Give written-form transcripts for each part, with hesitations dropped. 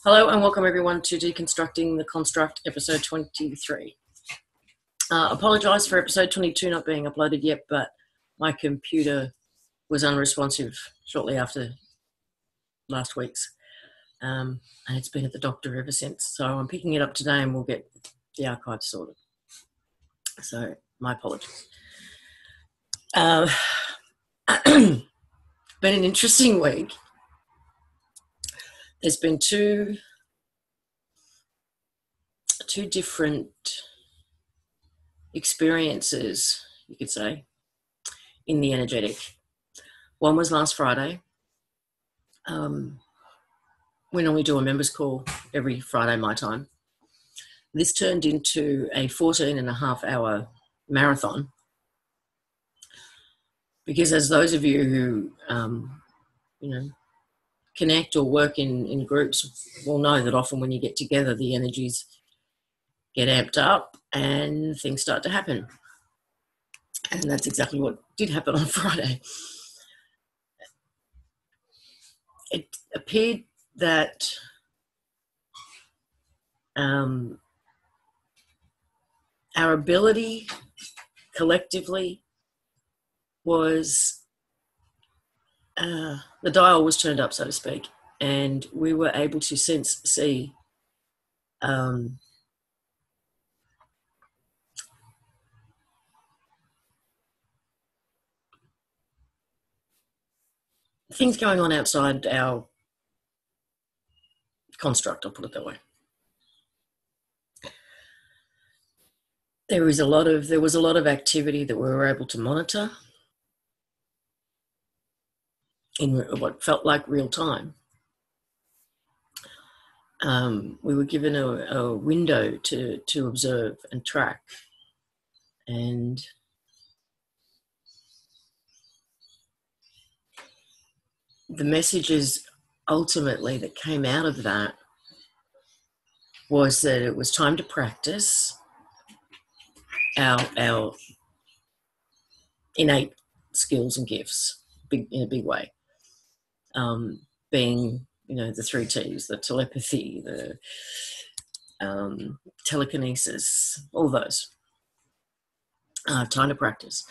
Hello and welcome everyone to Deconstructing The Construct, episode 23. Apologise for episode 22 not being uploaded yet, but my computer was unresponsive shortly after last week's, and it's been at the doctor ever since. So I'm picking it up today and we'll get the archive sorted. So my apologies. Been an interesting week. There's been two different experiences, you could say, in the energetic. One was last Friday. We normally do a members call every Friday my time. This turned into a 14.5-hour marathon because, as those of you who connect or work in groups will know, that often when you get together the energies get amped up and things start to happen. And that's exactly what did happen on Friday. It appeared that our ability collectively was, the dial was turned up, so to speak, and we were able to see things going on outside our construct, I'll put it that way. There was a lot of activity that we were able to monitor in what felt like real time. We were given a window to observe and track, and the messages ultimately that came out of that was that it was time to practice our innate skills and gifts in a big way, being the 3 T's, the telepathy, the telekinesis, all those. Time to practice.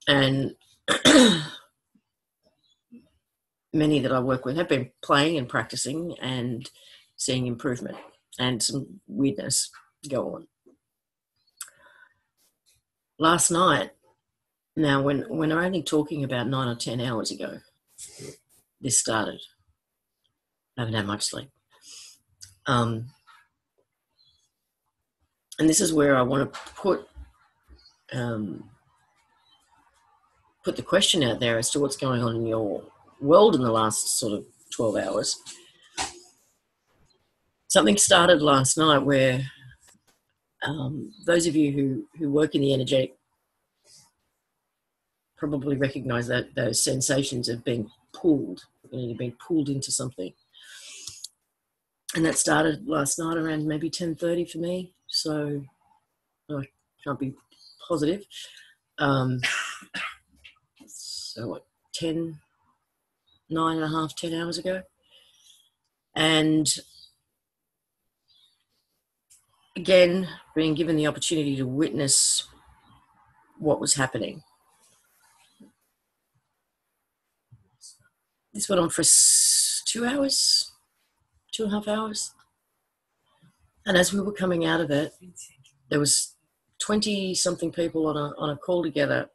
And many that I work with have been playing and practicing and seeing improvement and some weirdness go on. Last night, now when we're only talking about 9 or 10 hours ago, this started. I haven't had much sleep. And this is where I want to put the question out there as to what's going on in your world in the last sort of 12 hours. Something started last night where those of you who work in the energetic probably recognise that those sensations of being pulled, being pulled into something. And that started last night around maybe 10:30 for me, so I can't be positive. So what, 10 hours ago? And again, being given the opportunity to witness what was happening. This went on for 2 hours, 2.5 hours. And as we were coming out of it, there was 20-something people on a call together,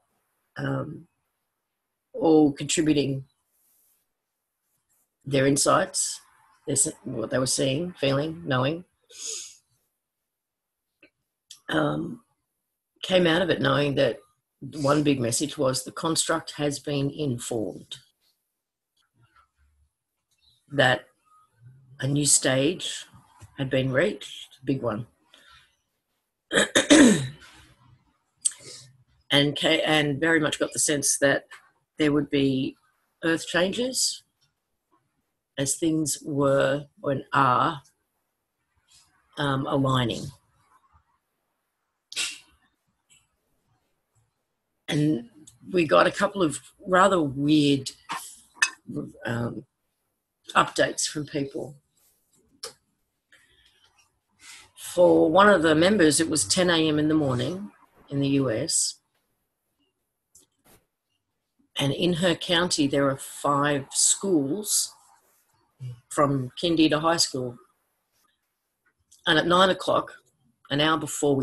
all contributing their insights, what they were seeing, feeling, knowing. Came out of it knowing that one big message was the construct has been informed, that a new stage had been reached, a big one. And very much got the sense that there would be earth changes as things were and are aligning. And we got a couple of rather weird updates from people For one of the members, it was 10 a.m. in the morning in the US. And in her county, there are 5 schools from kindy to high school. And at 9 o'clock, an hour before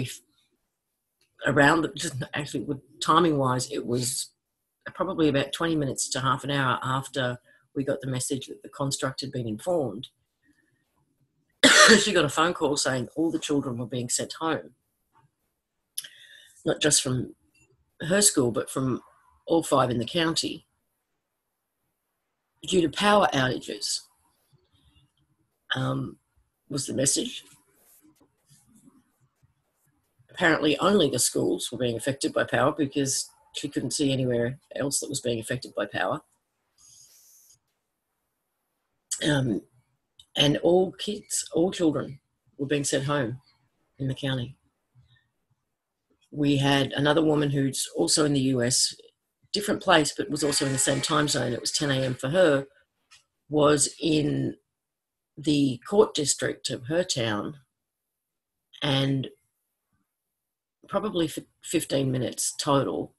timing wise, it was probably about 20 minutes to half an hour after we got the message that the construct had been informed. She got a phone call saying all the children were being sent home, not just from her school, but from all 5 in the county, due to power outages, was the message. Apparently only the schools were being affected by power because she couldn't see anywhere else that was being affected by power. And all children were being sent home in the county. We had another woman who's also in the US, different place, but was also in the same time zone. It was 10 a.m. for her, was in the court district of her town, and probably for 15 minutes total,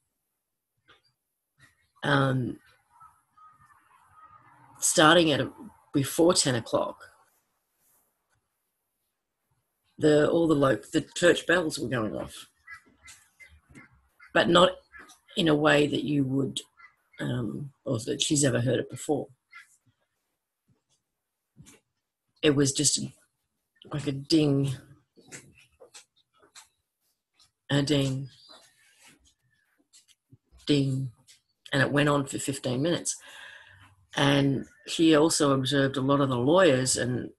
starting at before 10 o'clock, the church bells were going off, but not in a way that you would, or that she's ever heard it before. It was just like a ding, a ding, ding, and it went on for 15 minutes. And she also observed a lot of the lawyers and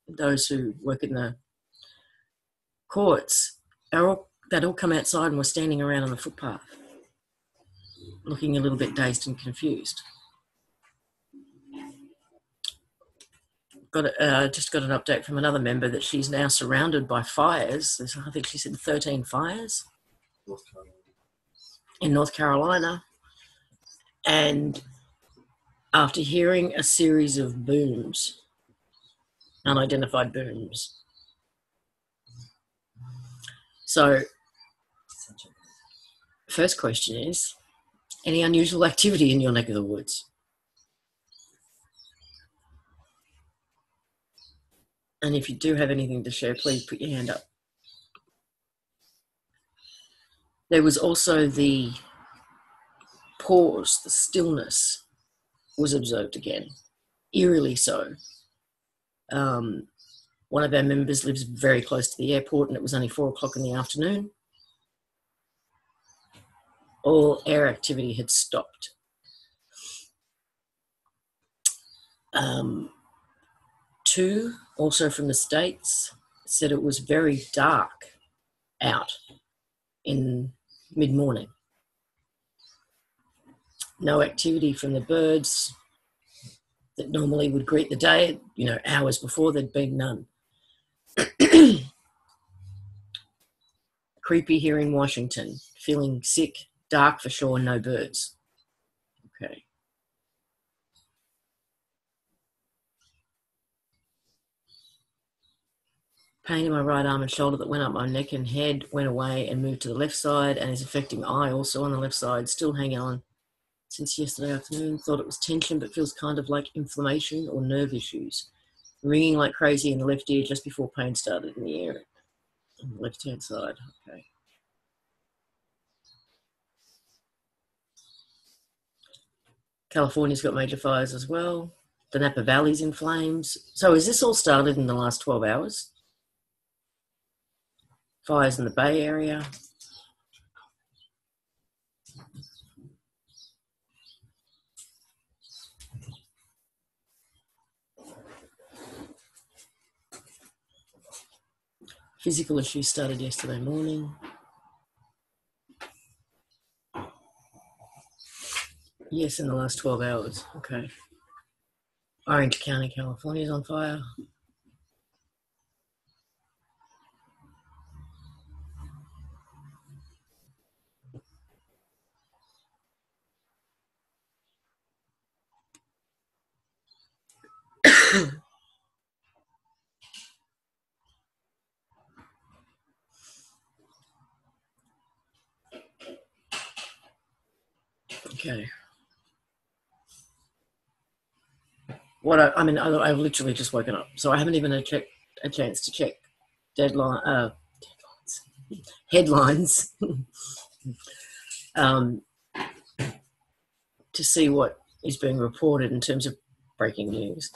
those who work in the courts, they'd all come outside and were standing around on the footpath, looking a little bit dazed and confused. Just got an update from another member that she's now surrounded by fires. There's, I think she said 13 fires in North Carolina. And after hearing a series of booms, unidentified booms. So, first question is, any unusual activity in your neck of the woods? And if you do have anything to share, please put your hand up. There was also the pause, the stillness was observed again, eerily so. One of our members lives very close to the airport, and it was only 4 o'clock in the afternoon. All air activity had stopped. Two, also from the States, said it was very dark out in mid-morning. No activity from the birds that normally would greet the day. Hours before, there'd been none. Creepy here in Washington, feeling sick, dark for sure, no birds. Okay. Pain in my right arm and shoulder that went up my neck and head, went away and moved to the left side, and is affecting eye also on the left side, still hanging on since yesterday afternoon. Thought it was tension, but feels kind of like inflammation or nerve issues. Ringing like crazy in the left ear just before pain started in the ear on the left-hand side. Okay. California's got major fires as well. The Napa Valley's in flames. So has this all started in the last 12 hours? Fires in the Bay Area. Physical issues started yesterday morning. Yes, in the last 12 hours. Okay. Orange County, California is on fire. Okay. I've literally just woken up, so I haven't even had a chance to check headlines, to see what is being reported in terms of breaking news.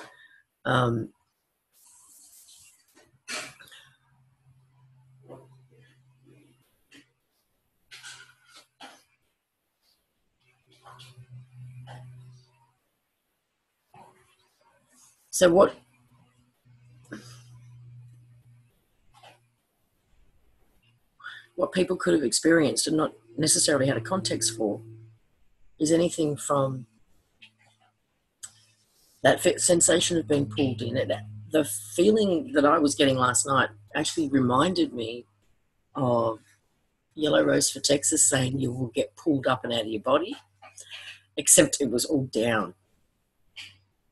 So what people could have experienced and not necessarily had a context for is anything from that sensation of being pulled in. The feeling that I was getting last night actually reminded me of Yellow Rose for Texas saying you will get pulled up and out of your body, except it was all down.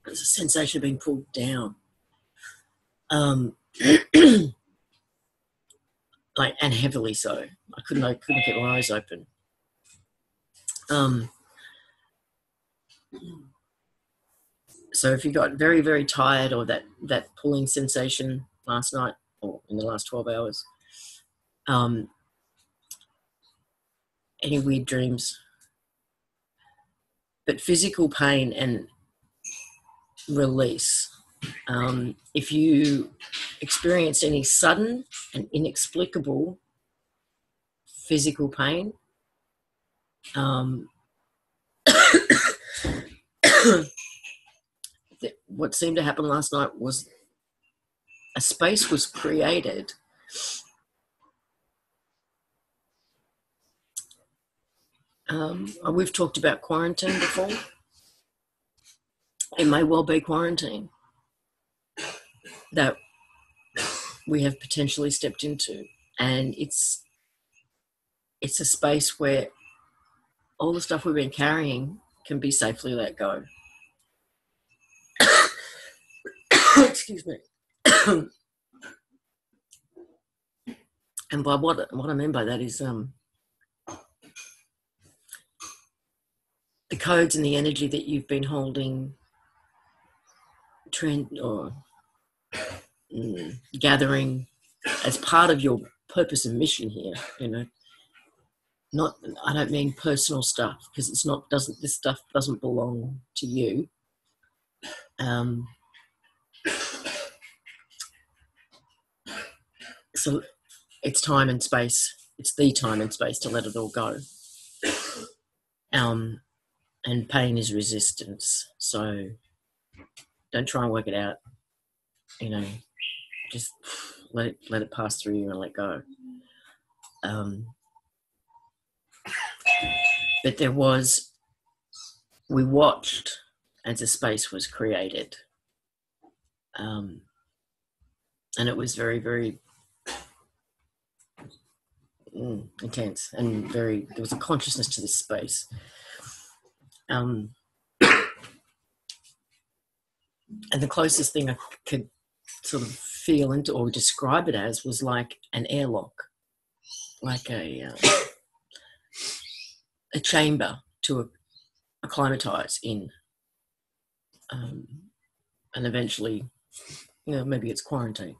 It was a sensation of being pulled down. Like, and heavily so. I couldn't get my eyes open. So if you got very, very tired, or that pulling sensation last night or in the last 12 hours, any weird dreams, but physical pain and release. If you experienced any sudden and inexplicable physical pain, what seemed to happen last night was a space was created we've talked about quarantine before. It may well be quarantine that we have potentially stepped into, and it's a space where all the stuff we've been carrying can be safely let go. Excuse me. And by what I mean by that is the codes and the energy that you've been holding, gathering as part of your purpose and mission here. I don't mean personal stuff, because this stuff doesn't belong to you. So it's time and space. It's the time and space to let it all go. And pain is resistance. So don't try and work it out. Just let it pass through you and let go. But we watched as a space was created. And it was very, very intense, and there was a consciousness to this space. And the closest thing I could sort of feel into or describe it as was like an airlock, like a chamber to acclimatise in, and eventually, maybe it's quarantine.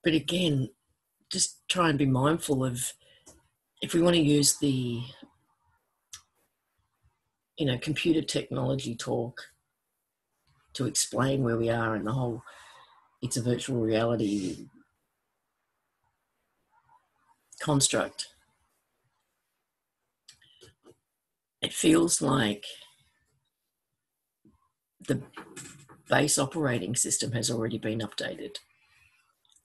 But again, just try and be mindful of, if we want to use the computer technology talk to explain where we are in the whole it's a virtual reality construct, it feels like the base operating system has already been updated.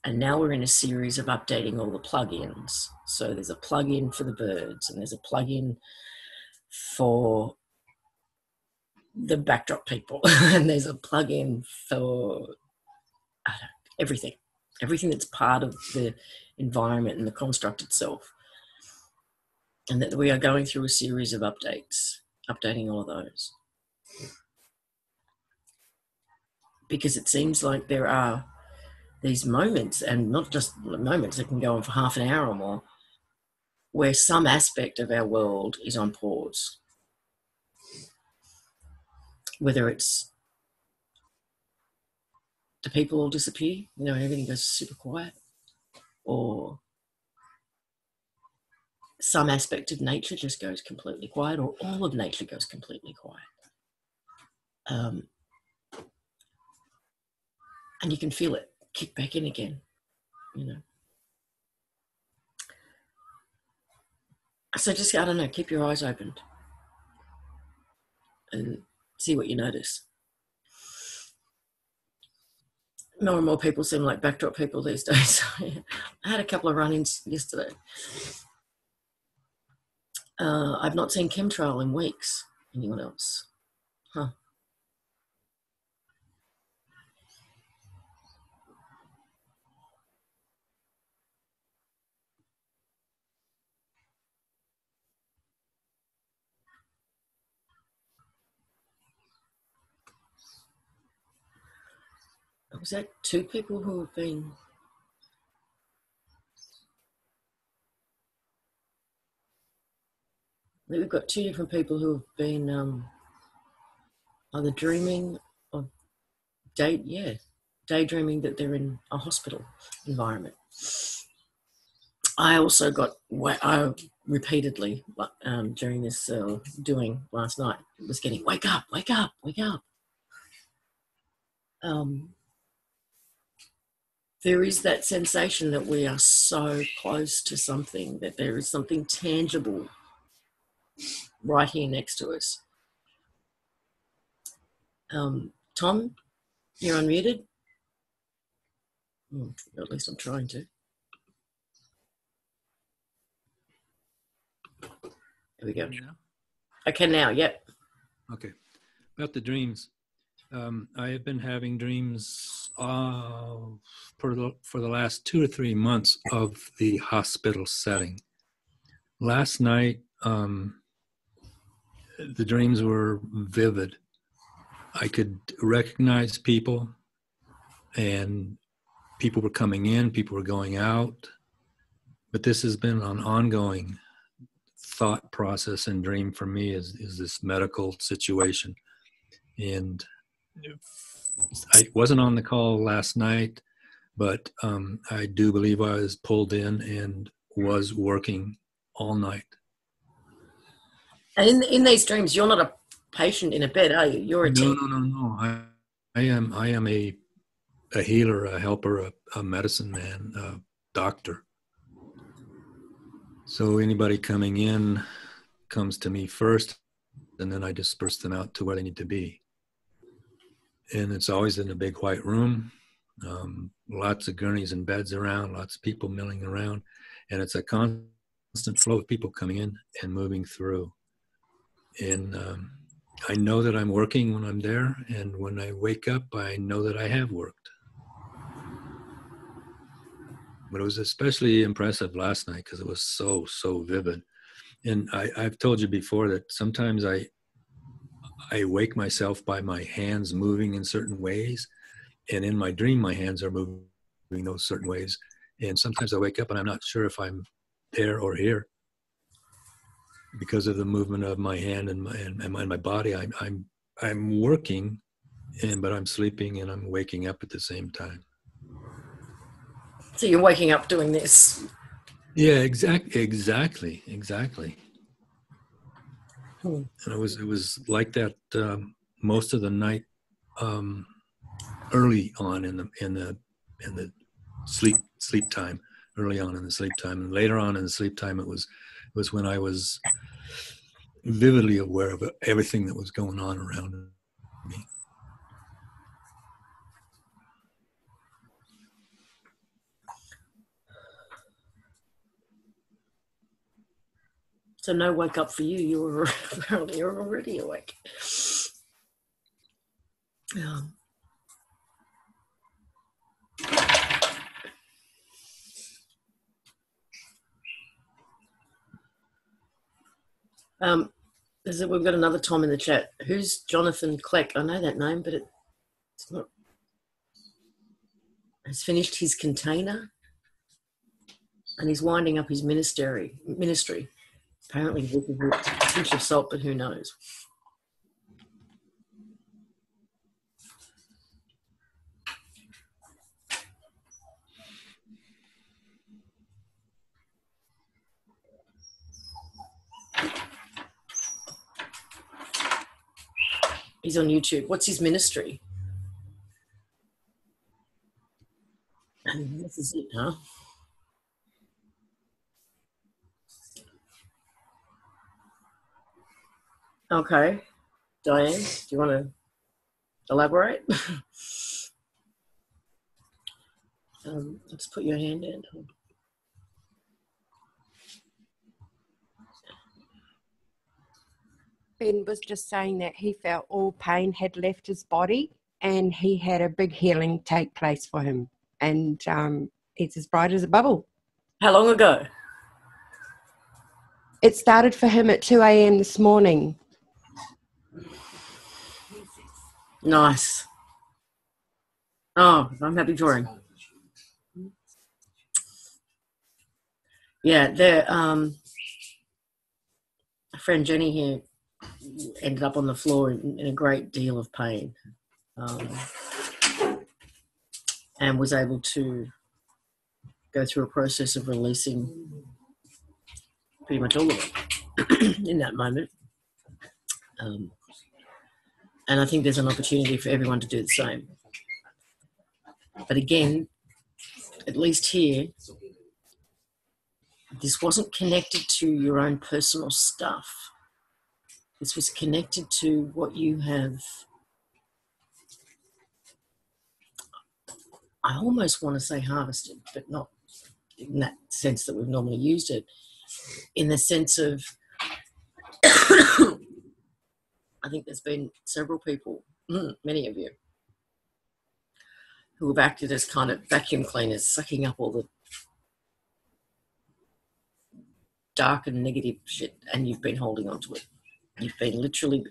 And now we're in a series of updating all the plugins. So there's a plugin for the birds, and there's a plugin for the backdrop people, and there's a plugin for everything that's part of the environment and the construct itself. And that we are going through a series of updating all of those. Because it seems like there are these moments, and not just moments, it can go on for half an hour or more, where some aspect of our world is on pause. Whether it's the people all disappear, everything goes super quiet, or some aspect of nature just goes completely quiet, or all of nature goes completely quiet. And you can feel it kick back in again, So just, I don't know, keep your eyes open and see what you notice. More and more people seem like backdrop people these days. I had a couple of run-ins yesterday. I've not seen chemtrail in weeks. Anyone else? Huh. Was that two people who have been... I think we've got two different people who have been either dreaming or daydreaming that they're in a hospital environment. I also got repeatedly during this doing last night, was getting, wake up, wake up, wake up. There is that sensation that we are so close to something, that there is something tangible right here next to us. Tom, you're unmuted. At least I'm trying to. There we go. Now? I can now, yep. Okay. About the dreams. I have been having dreams for the last 2 or 3 months of the hospital setting. Last night, the dreams were vivid. I could recognize people, and people were coming in, people were going out. But this has been an ongoing thought process and dream for me, is this medical situation. And I wasn't on the call last night, but I do believe I was pulled in and was working all night. And in these dreams, you're not a patient in a bed, are you? You're a team. No. I am a healer, a helper, a medicine man, a doctor. So anybody coming in comes to me first, and then I disperse them out to where they need to be. And it's always in a big white room, lots of gurneys and beds around, lots of people milling around, and it's a constant flow of people coming in and moving through. And I know that I'm working when I'm there, and when I wake up, I know that I have worked. But it was especially impressive last night because it was so vivid. And I've told you before that sometimes I wake myself by my hands moving in certain ways, and in my dream my hands are moving those certain ways. And sometimes I wake up and I'm not sure if I'm there or here because of the movement of my hand and my body. I'm working, but I'm sleeping and I'm waking up at the same time. So you're waking up doing this. Yeah, exactly. And it was like that most of the night, early on in the sleep time, early on in the sleep time, and later on in the sleep time, it was when I was vividly aware of everything that was going on around me. So no wake up for you. You're already awake. We've got another Tom in the chat. Who's Jonathan Kleck? I know that name, but it's not. has finished his container and he's winding up his ministry. Apparently with a pinch of salt, but who knows? He's on YouTube. What's his ministry? And this is it, huh? Okay. Diane, do you want to elaborate? Let's put your hand in. Ben was just saying that he felt all pain had left his body and he had a big healing take place for him. And it's as bright as a bubble. How long ago? It started for him at 2 a.m. this morning. Nice. Oh, I'm happy for him. Yeah, a friend Jenny here ended up on the floor in a great deal of pain, and was able to go through a process of releasing pretty much all of it in that moment. And I think there's an opportunity for everyone to do the same. But again, at least here, this wasn't connected to your own personal stuff. This was connected to what you have. I almost want to say harvested, but not in that sense that we've normally used it. In the sense of, I think there's been several people, many of you, who have acted as kind of vacuum cleaners, sucking up all the dark and negative shit, and you've been holding on to it. You've been literally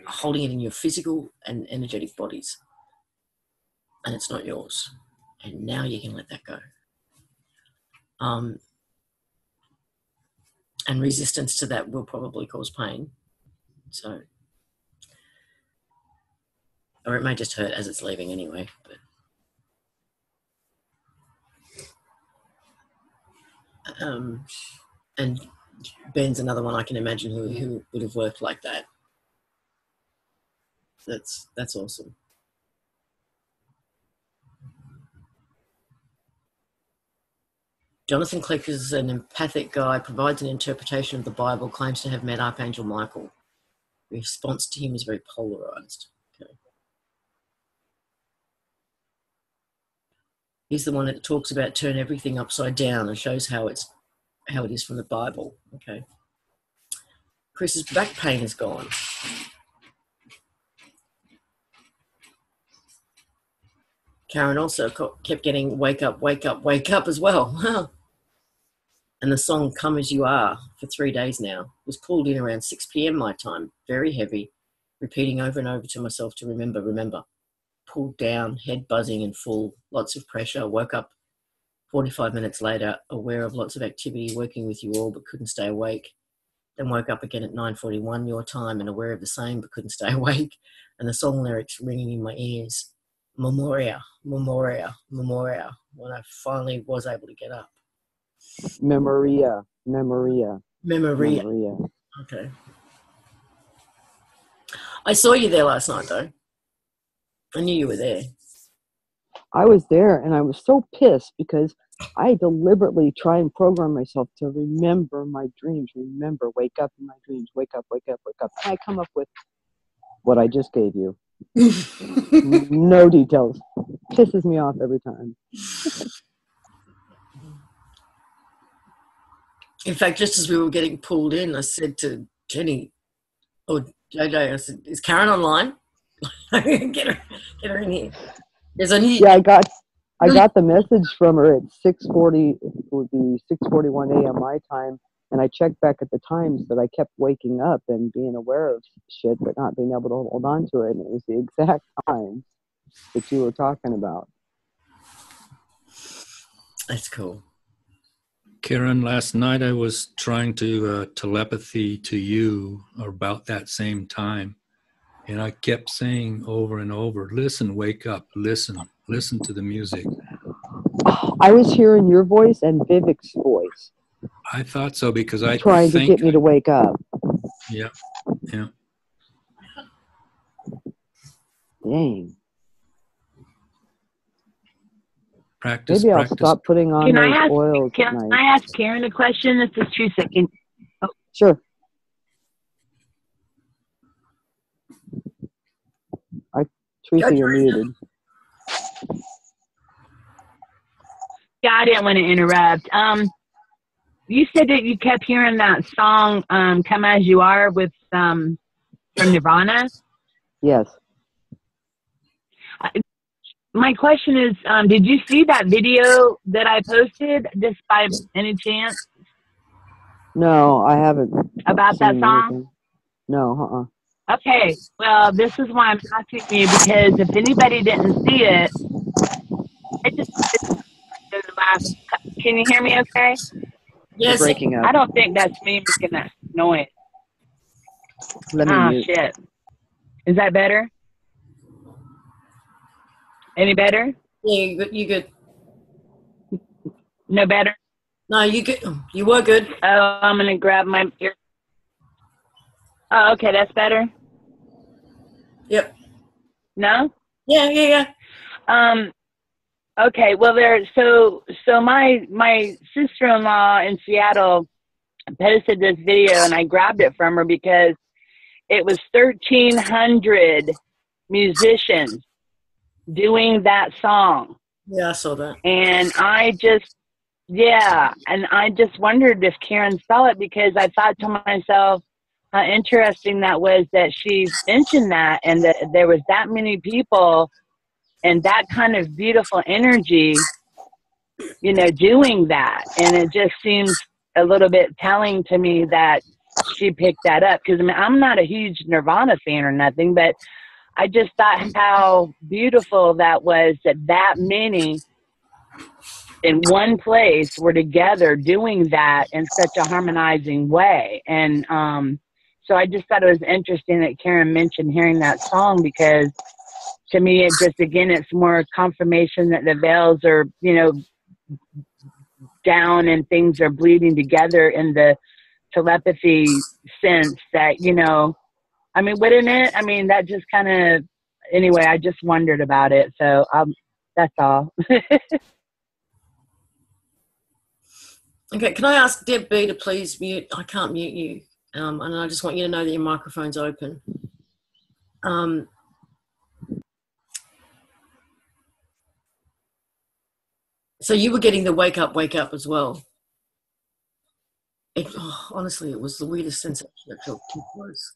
holding it in your physical and energetic bodies, and it's not yours. And now you can let that go. And resistance to that will probably cause pain. So, or it may just hurt as it's leaving anyway. But, and Ben's another one I can imagine who would have worked like that. That's awesome. Jonathan Click is an empathic guy, provides an interpretation of the Bible, claims to have met Archangel Michael. The response to him is very polarized. Okay. He's the one that talks about turn everything upside down and shows how it is from the Bible. Okay. Chris's back pain is gone. Karen also kept getting wake up, wake up, wake up as well. And the song Come As You Are for 3 days now was pulled in around 6 p.m. my time, very heavy, repeating over and over to myself to remember. Pulled down, head buzzing and full, lots of pressure. Woke up 45 minutes later, aware of lots of activity, working with you all, but couldn't stay awake. Then woke up again at 9:41 your time and aware of the same, but couldn't stay awake. And the song lyrics ringing in my ears. Memoria, Memoria, Memoria, when I finally was able to get up. Memoria. Okay. I saw you there last night, though. I knew you were there. I was there, and I was so pissed because I deliberately try and program myself to remember my dreams. Remember, wake up in my dreams. Wake up, wake up, wake up. And I come up with what I just gave you. No details. Pisses me off every time. In fact, just as we were getting pulled in, I said to Jenny, or JJ, I said, is Karen online? get her in here. Yeah, I got the message from her at 6:40. It would be 6:41 a.m. my time, And I checked back at the times that I kept waking up and being aware of shit, but not being able to hold on to it. And it was the exact time that you were talking about. That's cool. Karen, last night I was trying to telepathy to you about that same time. And I kept saying over and over, listen, wake up, listen to the music. I was hearing your voice and Vivek's voice. I thought so because I trying to get me to wake up. Yeah, yeah. Dang. Practice, Maybe I'll practice. stop putting on those oils at night. Can I ask Karen a question? This is Teresa. Sure. Teresa, you're muted. Yeah, I didn't want to interrupt. You said that you kept hearing that song, "Come As You Are" with from Nirvana. Yes. My question is, did you see that video that I posted, just by any chance? No, I haven't. About that song? Anything. No, Okay, well, this is why I'm asking you, because if anybody didn't see it, I just in the last. Can you hear me? Okay. Yes. You're breaking up. I don't think that's me making that noise. Let me mute. Shit. Is that better? Any better? Yeah, you good. No better? No, you good. You were good. Oh, I'm going to grab my ear. Oh, okay, that's better? Yep. No? Yeah. Okay, well, so my sister-in-law in Seattle posted this video, and I grabbed it from her because it was 1,300 musicians doing that song. Yeah, I saw that. And I just wondered if Karen saw it, because I thought to myself how interesting that was that she mentioned that, and that there was that many people and that kind of beautiful energy, doing that. And it just seems a little bit telling to me that she picked that up, because I'm not a huge Nirvana fan or nothing, but I just thought how beautiful that was, that many in one place were together doing that in such a harmonizing way. And so I just thought it was interesting that Karen mentioned hearing that song, because to me, it just, again, it's more confirmation that the veils are, down and things are bleeding together in the telepathy sense that, wouldn't it? That just kind of, anyway, I just wondered about it. So that's all. Okay, can I ask Deb B to please mute? I can't mute you. And I just want you to know that your microphone's open. So you were getting the wake up as well. Honestly, it was the weirdest sensation it felt close.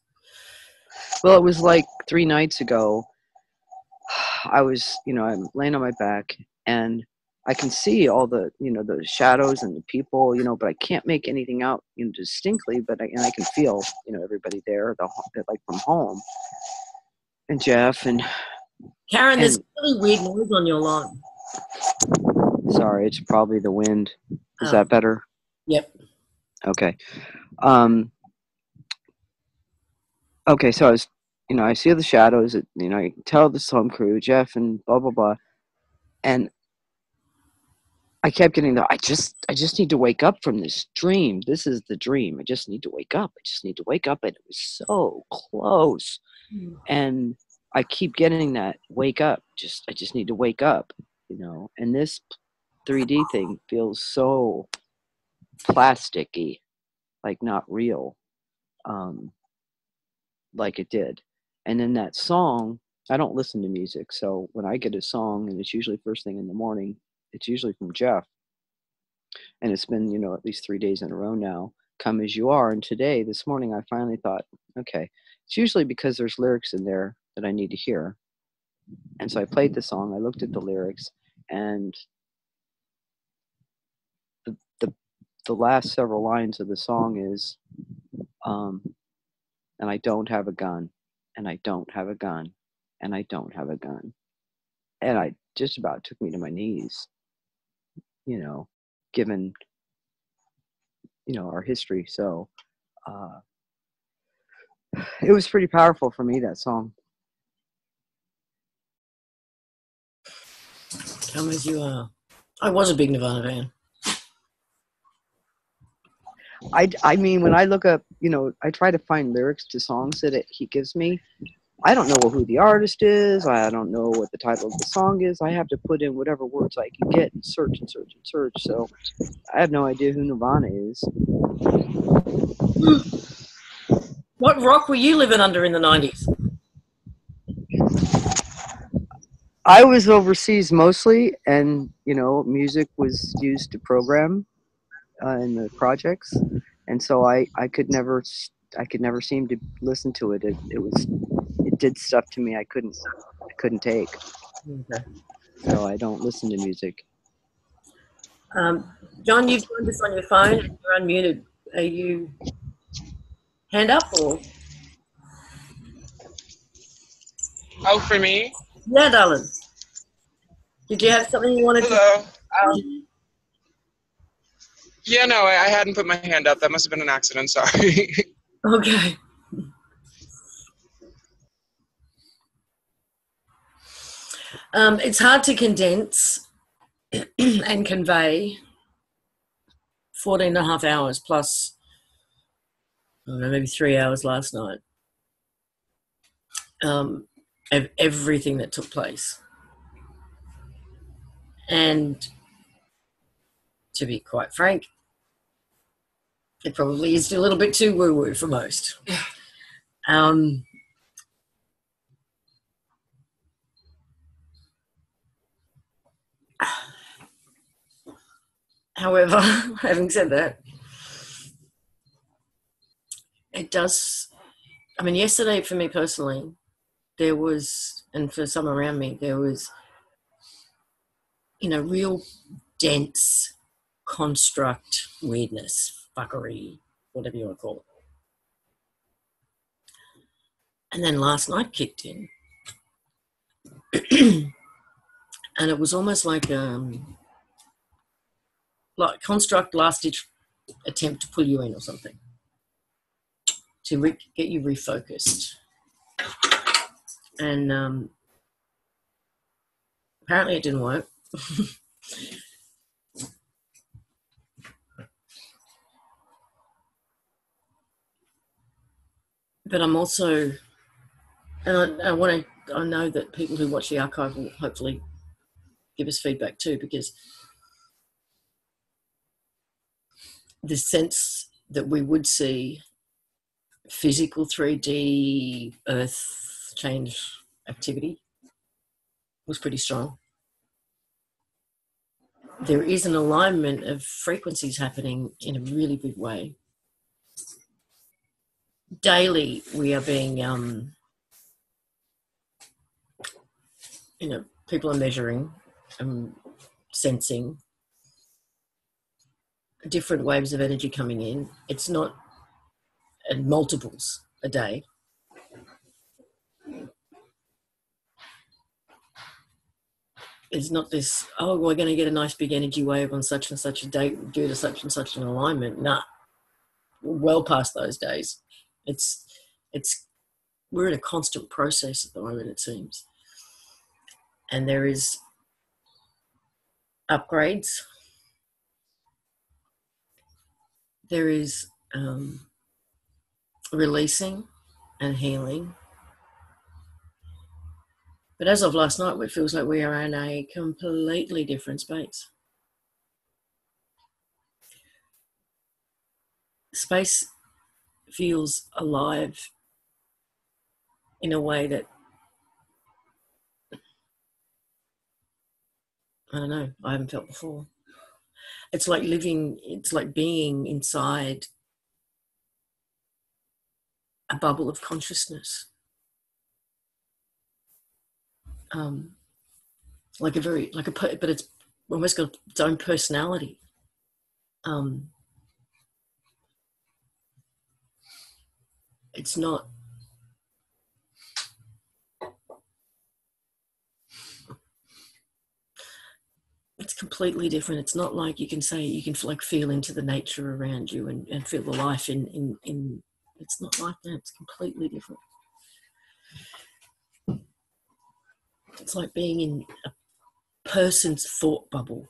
Well, it was like 3 nights ago. I was, I'm laying on my back, and I can see all the, the shadows and the people, but I can't make anything out, distinctly. But I can feel, everybody there, like from home, and Jeff and Karen. There's really weird noise on your line. Sorry, it's probably the wind. Is that better? Yep. Okay. Okay, so I was, I see the shadows. I can tell the storm crew, Jeff, and blah blah blah, and I kept getting I just need to wake up from this dream. This is the dream. I just need to wake up. I just need to wake up, and it was so close, and I keep getting that wake up. I just need to wake up, and this 3D thing feels so plasticky, like not real, like it did. And then that song, I don't listen to music, so when I get a song, and it's usually first thing in the morning, it's usually from Jeff, and it's been at least 3 days in a row now, Come As You Are. And this morning I finally thought, okay, it's usually because there's lyrics in there that I need to hear. And so I played the song, I looked at the lyrics, and the last several lines of the song is, and I don't have a gun, and I don't have a gun, and I don't have a gun. And I just about took me to my knees, you know, given, you know, our history. So it was pretty powerful for me, that song. Come as you are. I was a big Nirvana fan. I mean, when I look up, you know, I try to find lyrics to songs that he gives me. I don't know who the artist is. I don't know what the title of the song is. I have to put in whatever words I can get and search and search and search. So I have no idea who Nirvana is. What rock were you living under in the 90s? I was overseas mostly, and, you know, music was used to program in the projects, and so I could never seem to listen to it. It did stuff to me I couldn't take. Okay. So I don't listen to music. John, you've joined us on your phone and you're unmuted. Are you hand up or? Oh, for me? Yeah, darling. Did you have something you wanted Hello. to? Yeah, no, I hadn't put my hand up. That must have been an accident. Sorry. Okay. It's hard to condense and convey 14 and a half hours plus, I don't know, maybe 3 hours last night of everything that took place. And to be quite frank, it probably is a little bit too woo-woo for most. However, having said that, it does, I mean, yesterday for me personally, there was, and for some around me, there was, you know, real dense construct weirdness, fuckery, whatever you want to call it. And then last night kicked in. And it was almost like construct last ditch attempt to pull you in or something, to get you refocused. And apparently it didn't work. But I'm also, and I know that people who watch the archive will hopefully give us feedback too, because the sense that we would see physical 3D earth change activity was pretty strong. There is an alignment of frequencies happening in a really big way. Daily, we are being, you know, people are measuring, sensing different waves of energy coming in. It's not at multiples a day. It's not this, oh, we're going to get a nice big energy wave on such and such a date due to such and such an alignment. Nah, we're well past those days. We're in a constant process at the moment, it seems. And there is upgrades. There is releasing and healing. But as of last night, it feels like we are in a completely different space. Space feels alive in a way that, I don't know, I haven't felt before. It's like being inside a bubble of consciousness. But it's almost got its own personality. it's not. It's completely different. It's not like you can say you can like feel into the nature around you and feel the life in. It's not like that. It's completely different. It's like being in a person's thought bubble.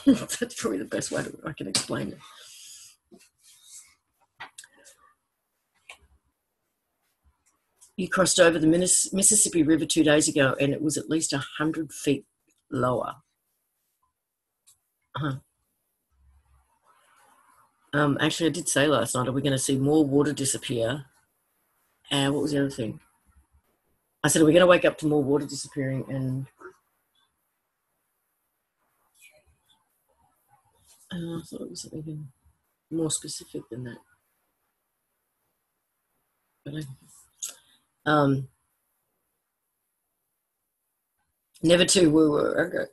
That's probably the best way I can explain it. You crossed over the Mississippi River 2 days ago, and it was at least 100 feet lower. Actually, I did say last night, are we going to see more water disappear? And what was the other thing? I said, are we going to wake up to more water disappearing? And I thought it was something more specific than that. But never too woo-woo. Okay.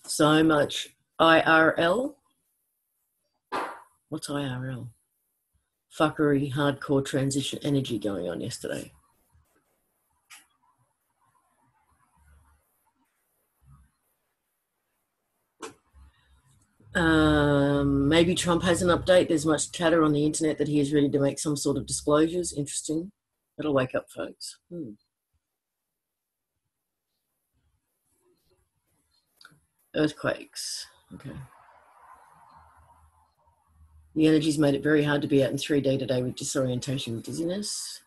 So much IRL. What's IRL? Fuckery, hardcore transition energy going on yesterday. Maybe Trump has an update. There's much chatter on the internet that he is ready to make some sort of disclosures. Interesting. That'll wake up folks. Earthquakes. Okay. The energy's made it very hard to be out in 3D today with disorientation and dizziness.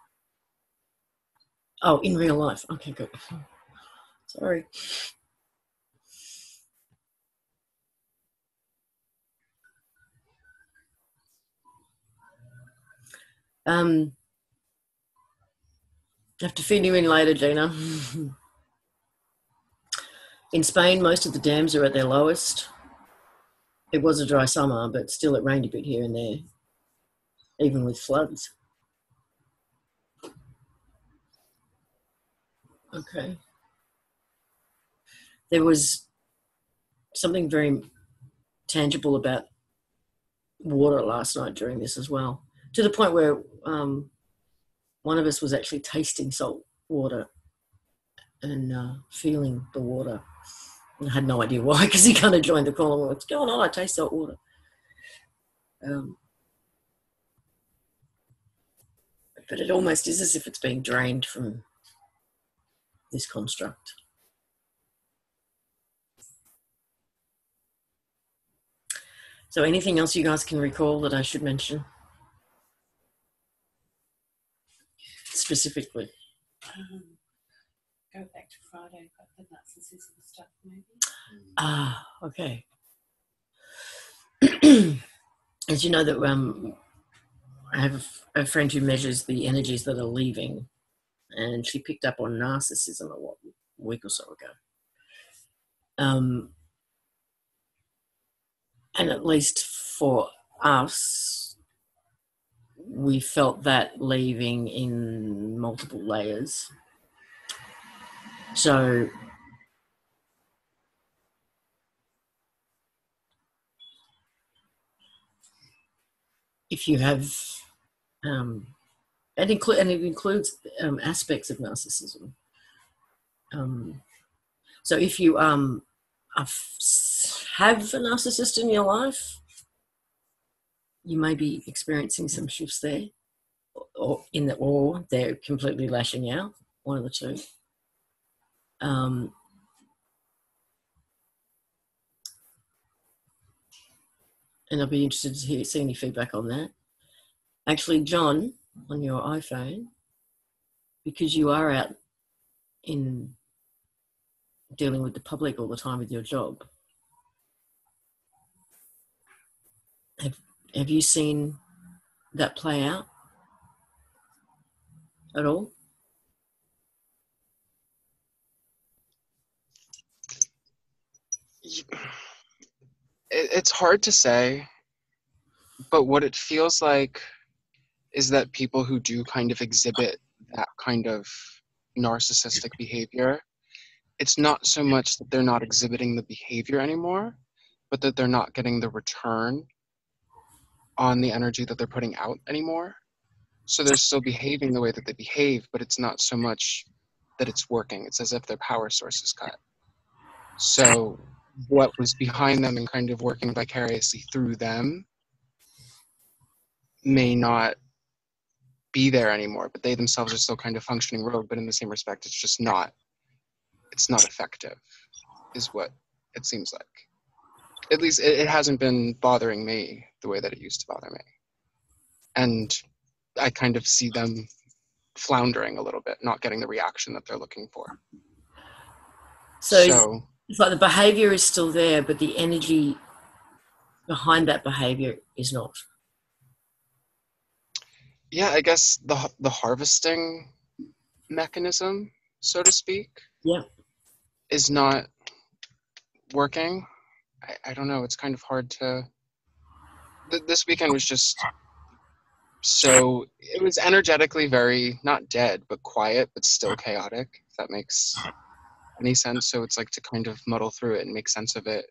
Oh, in real life. Okay, good. Sorry. I have to feed you in later, Gina. In Spain, most of the dams are at their lowest. It was a dry summer, but still it rained a bit here and there, even with floods. Okay. There was something very tangible about water last night during this as well, to the point where one of us was actually tasting salt water and feeling the water. I had no idea why, because he kind of joined the call and went, what's going on? I taste salt water. But it almost is as if it's being drained from this construct. So anything else you guys can recall that I should mention? Specifically. Go back to Friday, but the narcissism stuff maybe. Ah, okay. As you know that I have a friend who measures the energies that are leaving, and she picked up on narcissism a week or so ago. And at least for us, we felt that leaving in multiple layers. So if you have, and it includes aspects of narcissism. So if you have a narcissist in your life, you may be experiencing some shifts there, or they're completely lashing out, one of the two. And I'll be interested to see any feedback on that. Actually, John, on your iPhone, because you are out in dealing with the public all the time with your job, have you seen that play out at all? It's hard to say, but what it feels like is that people who do kind of exhibit that kind of narcissistic behavior, it's not so much that they're not exhibiting the behavior anymore, but that they're not getting the return on the energy that they're putting out anymore. So they're still behaving the way that they behave, but it's not so much that it's working. It's as if their power source is cut. So what was behind them and kind of working vicariously through them may not be there anymore, but they themselves are still kind of functioning rogue, but in the same respect, it's not effective, is what it seems like. At least it hasn't been bothering me the way that it used to bother me. And I kind of see them floundering a little bit, not getting the reaction that they're looking for. So it's like the behavior is still there, but the energy behind that behavior is not. Yeah, I guess the harvesting mechanism, so to speak, is not working. I don't know. It's kind of hard to. This weekend was just so. It was energetically very not dead, but quiet, but still chaotic. If that makes any sense. So it's like to kind of muddle through it and make sense of it.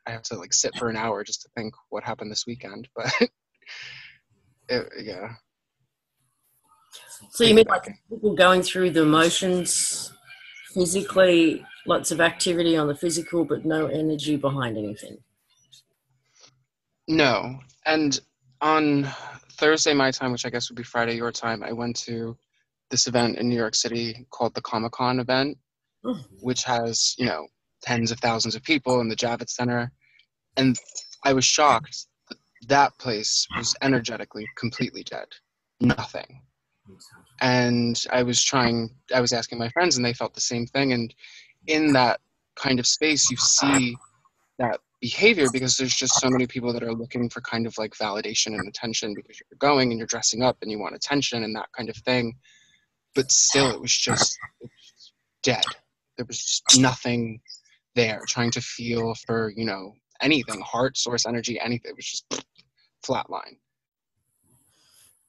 I have to like sit for an hour just to think what happened this weekend, but yeah. So you mean like people going through the motions physically, lots of activity on the physical, but no energy behind anything? No. And on Thursday, my time, which I guess would be Friday, your time, I went to this event in New York City called the Comic-Con event, which has, tens of thousands of people in the Javits Center. And I was shocked that that place was energetically completely dead. Nothing. And I was asking my friends, and they felt the same thing. And in that kind of space, you see that behavior because there's just so many people that are looking for kind of like validation and attention because you're going and you're dressing up and you want attention and that kind of thing. But still, it was just dead. There was just nothing there trying to feel for, anything, heart, source, energy, anything. It was just flatline.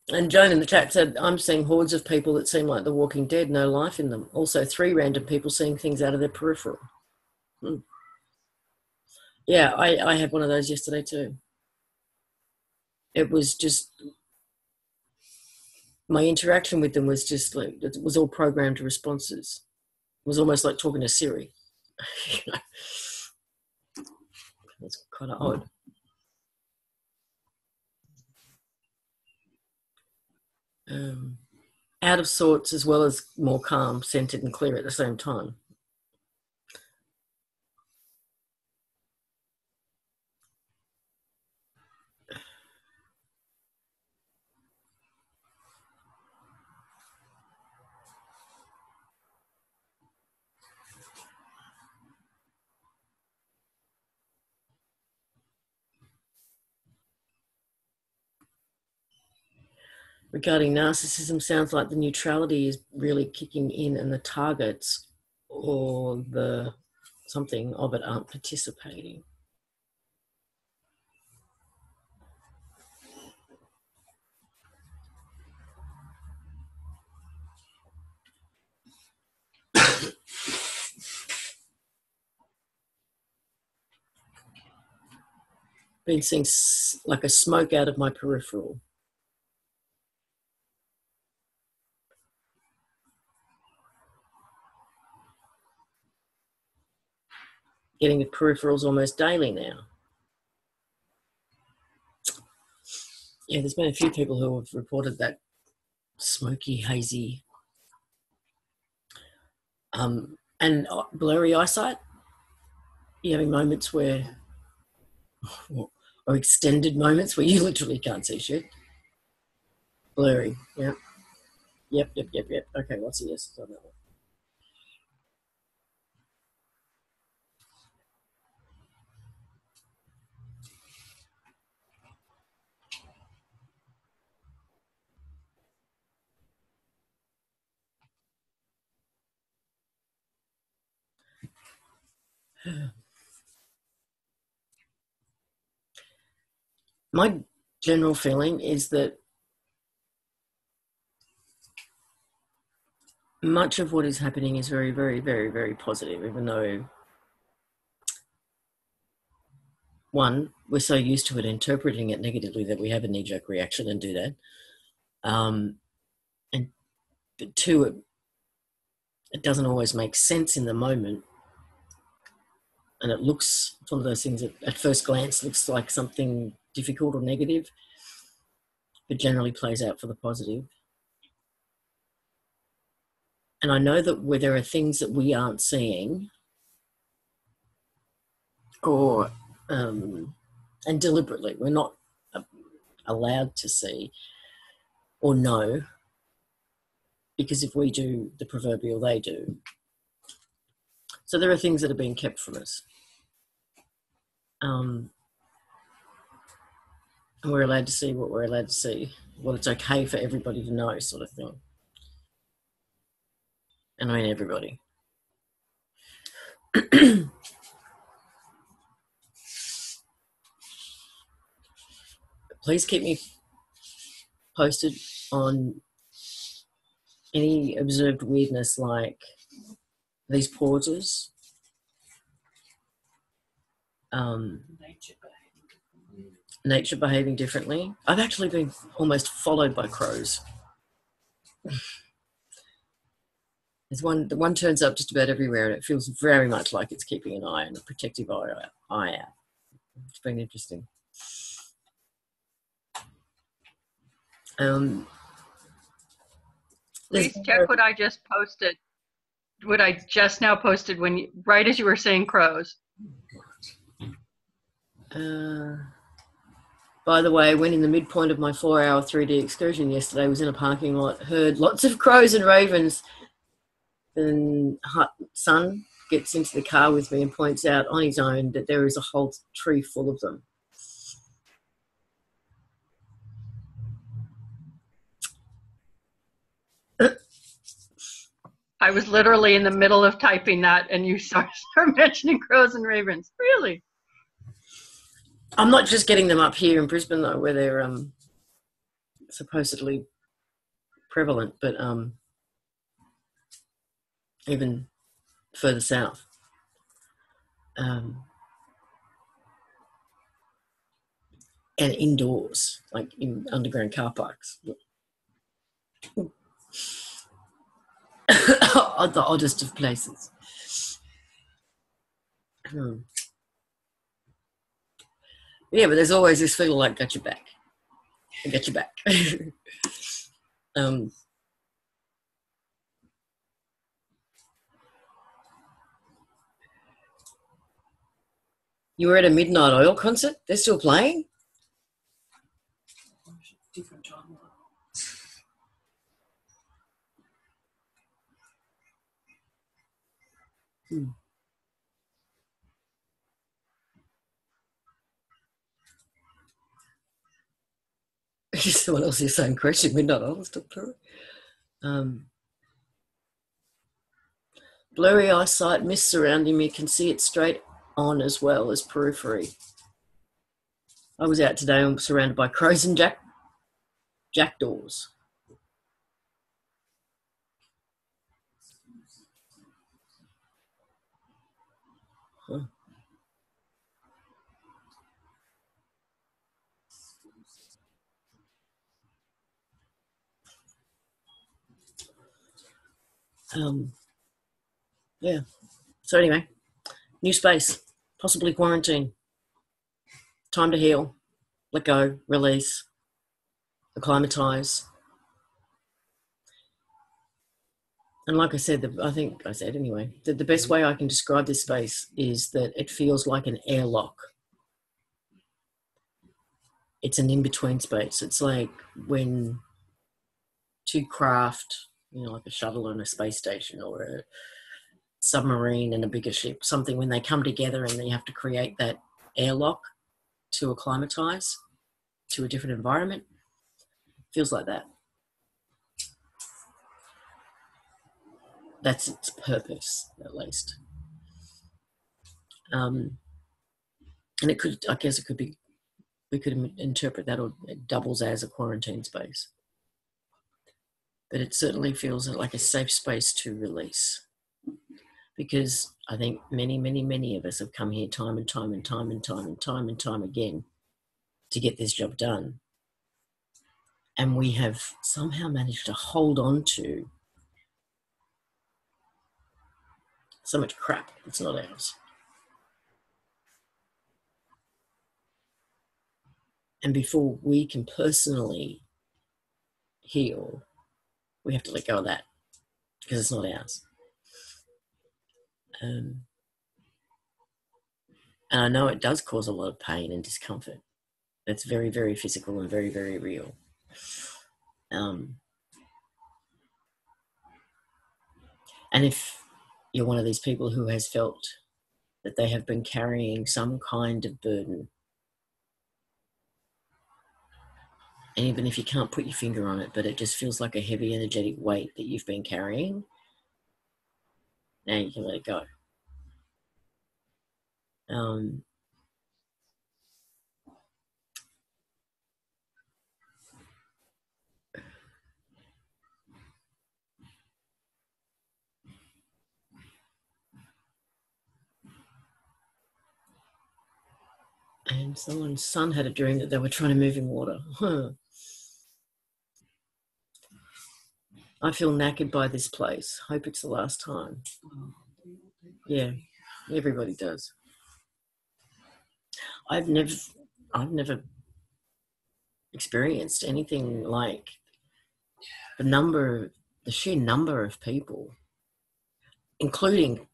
And Joan in the chat said, I'm seeing hordes of people that seem like the Walking Dead, no life in them. Also 3 random people seeing things out of their peripheral. Yeah, I had one of those yesterday too. It was just, my interaction with them was just like, it was all programmed responses. It was almost like talking to Siri. That's kind of odd. Out of sorts as well as more calm, centered and clear at the same time. Regarding narcissism, sounds like the neutrality is really kicking in and the targets or the something of it aren't participating. Been seeing like a smoke out of my peripheral. Getting the peripherals almost daily now. Yeah, there's been a few people who have reported that smoky, hazy, and blurry eyesight. You're having moments where, or extended moments where you literally can't see shit. Blurry, yeah. Yep. Okay, what's the yes on that one? My general feeling is that much of what is happening is very, very, very, very positive, even though, one, we're so used to it interpreting it negatively that we have a knee-jerk reaction and do that. And but two, it doesn't always make sense in the moment. And it looks, it's one of those things that at first glance looks like something difficult or negative, but generally plays out for the positive. And I know that where there are things that we aren't seeing, or and deliberately we're not allowed to see or know, because if we do the proverbial, they do. So there are things that are being kept from us. And we're allowed to see what we're allowed to see, what it's okay for everybody to know, sort of thing. And I mean everybody. Please keep me posted on any observed weirdness, like these pauses, nature behaving differently. I've actually been almost followed by crows. There's one, the one turns up just about everywhere, and it feels very much like it's keeping an eye and a protective eye out. It's been interesting. Please check what I just posted. What I just now posted when you, right as you were saying crows. By the way, when in the midpoint of my 4-hour 3D excursion yesterday, was in a parking lot, heard lots of crows and ravens. Then son gets into the car with me and points out on his own that there is a whole tree full of them. I was literally in the middle of typing that, and you start mentioning crows and ravens. Really? I'm not just getting them up here in Brisbane, though, where they're supposedly prevalent, but even further south. And indoors, like in underground car parks. The oddest of places. Yeah, but there's always this feeling like, got your back. I got your back. You were at a Midnight Oil concert? They're still playing? Different genre. Someone else is saying question. Midnight Oil is still playing. Blurry eyesight, mist surrounding me, can see it straight on as well as periphery. I was out today and surrounded by crows and jackdaws. Huh. Yeah. So anyway, new space, possibly quarantine. Time to heal, let go, release, acclimatise. And like I said, I think I said anyway, that the best way I can describe this space is that it feels like an airlock. It's an in-between space. It's like when two craft, like a shuttle and a space station, or a submarine and a bigger ship, something, when they come together and they have to create that airlock to acclimatise to a different environment, feels like that. That's its purpose, at least. And it could, I guess it could be, we could interpret that, or it doubles as a quarantine space. but it certainly feels like a safe space to release. Because I think many of us have come here time and time again to get this job done. And we have somehow managed to hold on to so much crap that's not ours. And before we can personally heal, we have to let go of that because it's not ours. And I know it does cause a lot of pain and discomfort. It's very, very physical and very, very real. And if you're one of these people who has felt that they have been carrying some kind of burden, and even if you can't put your finger on it, but it just feels like a heavy energetic weight that you've been carrying, now you can let it go. And someone's son had a dream that they were trying to move in water. I feel knackered by this place. Hope it's the last time. Yeah, everybody does. I've never experienced anything like the sheer number of people, including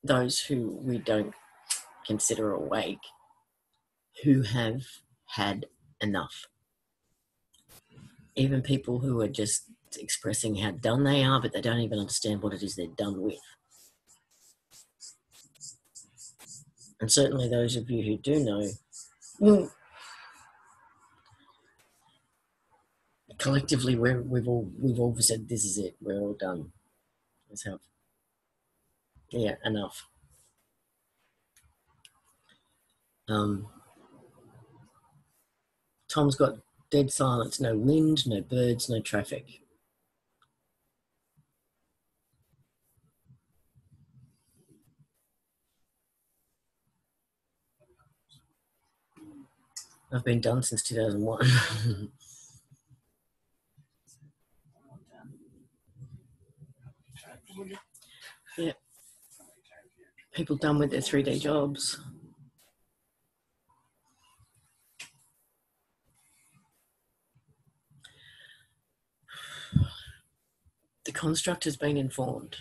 those who we don't consider awake, who have had enough. Even people who are just expressing how done they are, but they don't even understand what it is they're done with. And certainly those of you who do know, collectively we've all said this is it. We're all done. Let's have, yeah, enough. Tom's got dead silence, no wind, no birds, no traffic. I've been done since 2001. Yeah. People done with their 3-day jobs. The construct has been informed.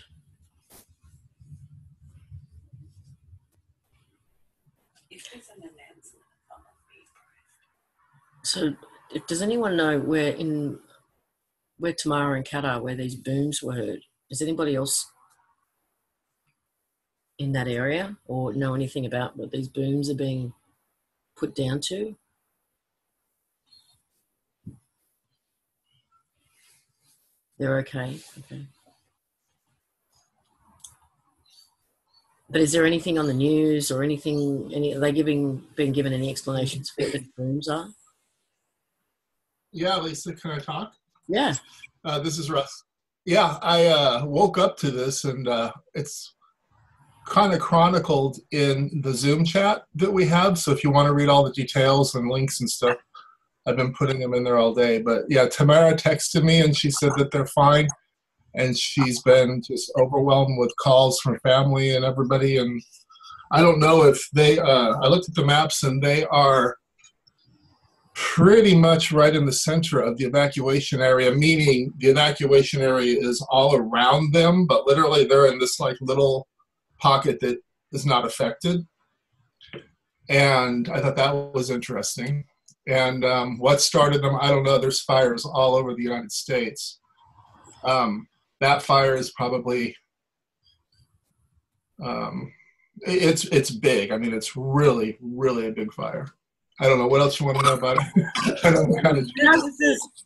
So, does anyone know where Tamara and Kat are, where these booms were heard? Is anybody else in that area or know anything about what these booms are being put down to? They're okay. Okay. But is there anything on the news or anything? Are they being given any explanations for what the booms are? Yeah, Lisa, can I talk? Yeah. This is Russ. Yeah, I woke up to this, and it's kind of chronicled in the Zoom chat that we have. So if you want to read all the details and links and stuff, I've been putting them in there all day. But yeah, Tamara texted me, and she said that they're fine. And she's been just overwhelmed with calls from family and everybody. And I don't know if they, I looked at the maps, and they are pretty much right in the center of the evacuation area, meaning the evacuation area is all around them, but literally they're in this like little pocket that is not affected. And I thought that was interesting. And what started them, I don't know. There's fires all over the United States. That fire is probably, it's big. I mean, it's really, really a big fire. I don't know. What else you want to know about it? I don't know how to do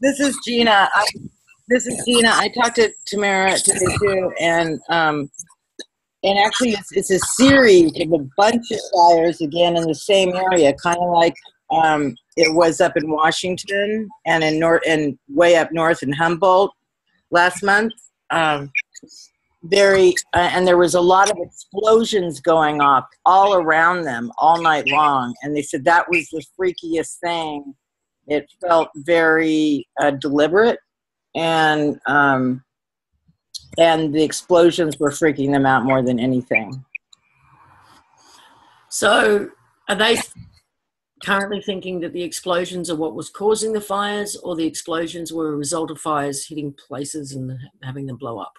this is Gina. I talked to Tamara today too, and actually it's a series of a bunch of fires again in the same area, kind of like it was up in Washington and in way up north in Humboldt. last month. And there was a lot of explosions going off all around them all night long. And they said that was the freakiest thing. It felt very deliberate, and the explosions were freaking them out more than anything. So are they currently thinking that the explosions are what was causing the fires, or the explosions were a result of fires hitting places and having them blow up?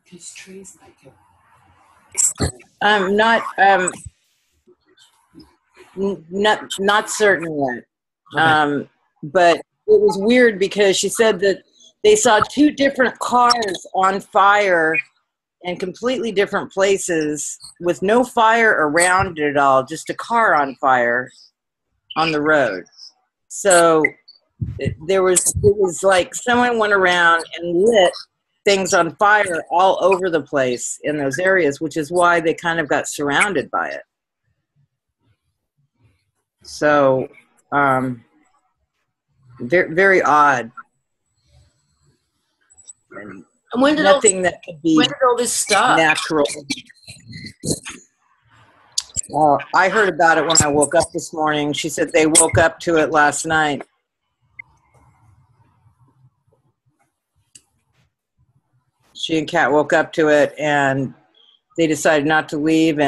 Because trees make it. Not certain yet. Okay. But it was weird because she said that they saw 2 different cars on fire in completely different places with no fire around it at all, just a car on fire on the road. So it was like someone went around and lit things on fire all over the place in those areas, which is why they kind of got surrounded by it. So very, very odd. And when did nothing that could be when did all this start? natural. I heard about it when I woke up this morning. She said they woke up to it last night. She and Kat woke up to it, and they decided not to leave,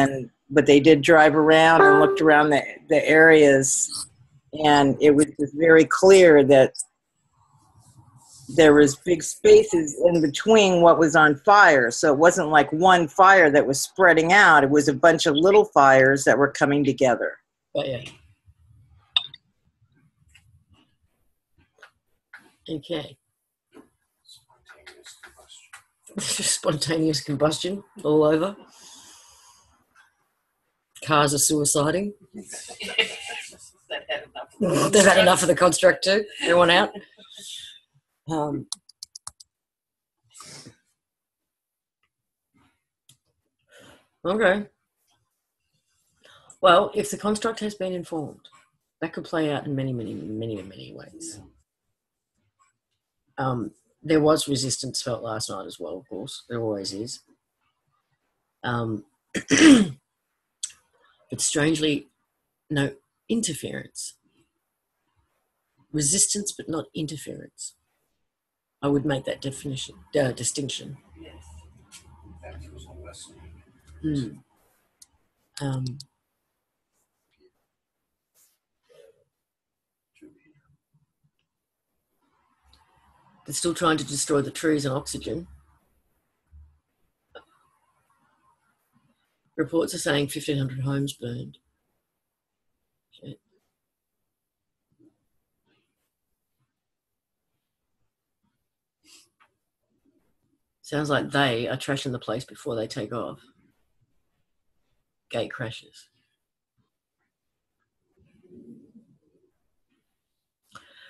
but they did drive around and looked around the areas, and it was just very clear that there was big spaces in between what was on fire. So it wasn't like one fire that was spreading out. It was a bunch of little fires that were coming together. Oh, yeah. Okay. Spontaneous combustion all over. Cars are suiciding. They've had enough of the construct too. Everyone out. Okay. Well, if the construct has been informed, that could play out in many, many, many, many ways. There was resistance felt last night as well, of course. There always is. But strangely, no interference. Resistance, but not interference. I would make that distinction. They're still trying to destroy the trees and oxygen. Reports are saying 1,500 homes burned. Shit. Sounds like they are trashing the place before they take off. Gate crashes.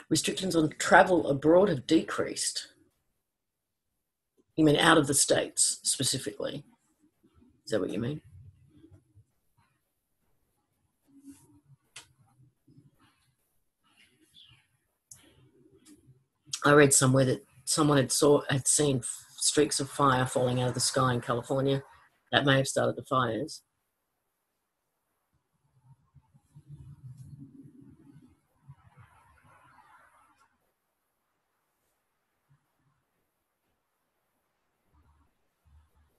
Restrictions on travel abroad have decreased. You mean out of the States specifically? Is that what you mean? I read somewhere that someone had seen streaks of fire falling out of the sky in California. That may have started the fires.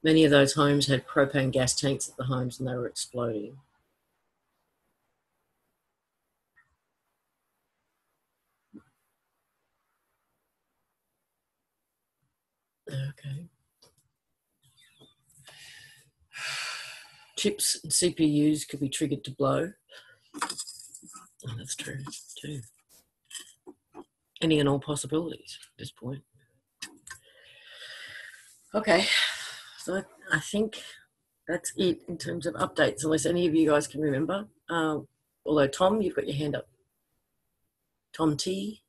Many of those homes had propane gas tanks at the homes and they were exploding. Okay. Chips and CPUs could be triggered to blow. Oh, that's true too. Any and all possibilities at this point. Okay, so I think that's it in terms of updates, unless any of you guys can remember. Although, Tom, you've got your hand up. Tom T.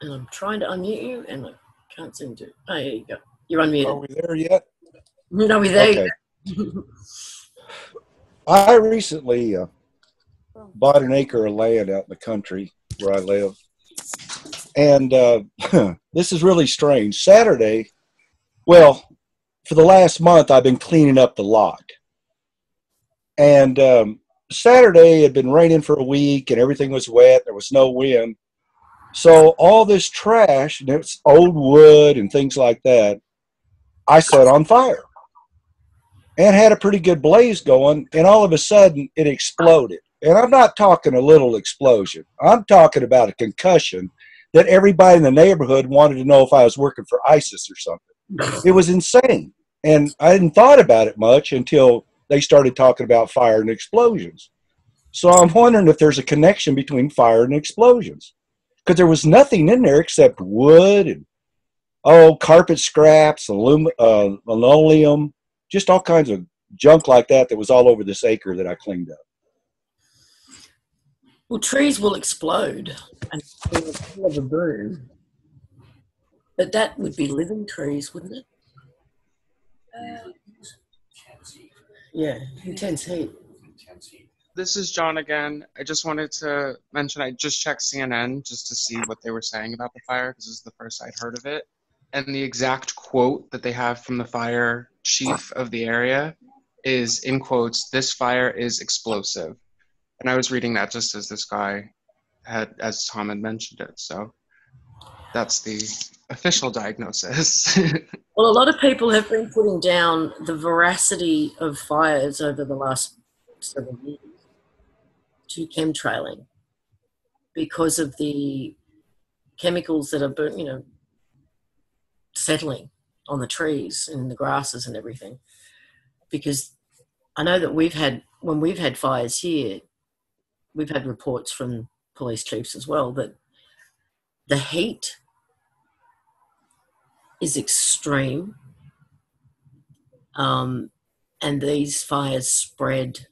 And I'm trying to unmute you, and I can't seem to. Oh, here you go. You're unmuted. Are we there yet? No, we're there. Okay. I recently bought an acre of land out in the country where I live. And this is really strange. Saturday, well, for the last month, I've been cleaning up the lot. And Saturday had been raining for a week and everything was wet. There was no wind. So all this trash, and it's old wood and things like that, I set on fire and had a pretty good blaze going. And all of a sudden, it exploded. And I'm not talking a little explosion. I'm talking about a concussion that everybody in the neighborhood wanted to know if I was working for ISIS or something. It was insane. And I hadn't thought about it much until they started talking about fire and explosions. So I'm wondering if there's a connection between fire and explosions. Because there was nothing in there except wood and, carpet scraps, linoleum, just all kinds of junk like that was all over this acre that I cleaned up. Well, trees will explode and have a boom. But that would be living trees, wouldn't it? Yeah, intense heat. This is John again. I just wanted to mention I just checked CNN just to see what they were saying about the fire because this is the first I'd heard of it. And the exact quote that they have from the fire chief of the area is, in quotes, "This fire is explosive." And I was reading that just as this guy as Tom had mentioned it. So that's the official diagnosis. Well, a lot of people have been putting down the veracity of fires over the last several years to chemtrailing because of the chemicals that are, settling on the trees and the grasses and everything. Because I know that when we've had fires here, we've had reports from police chiefs as well that the heat is extreme, and these fires spread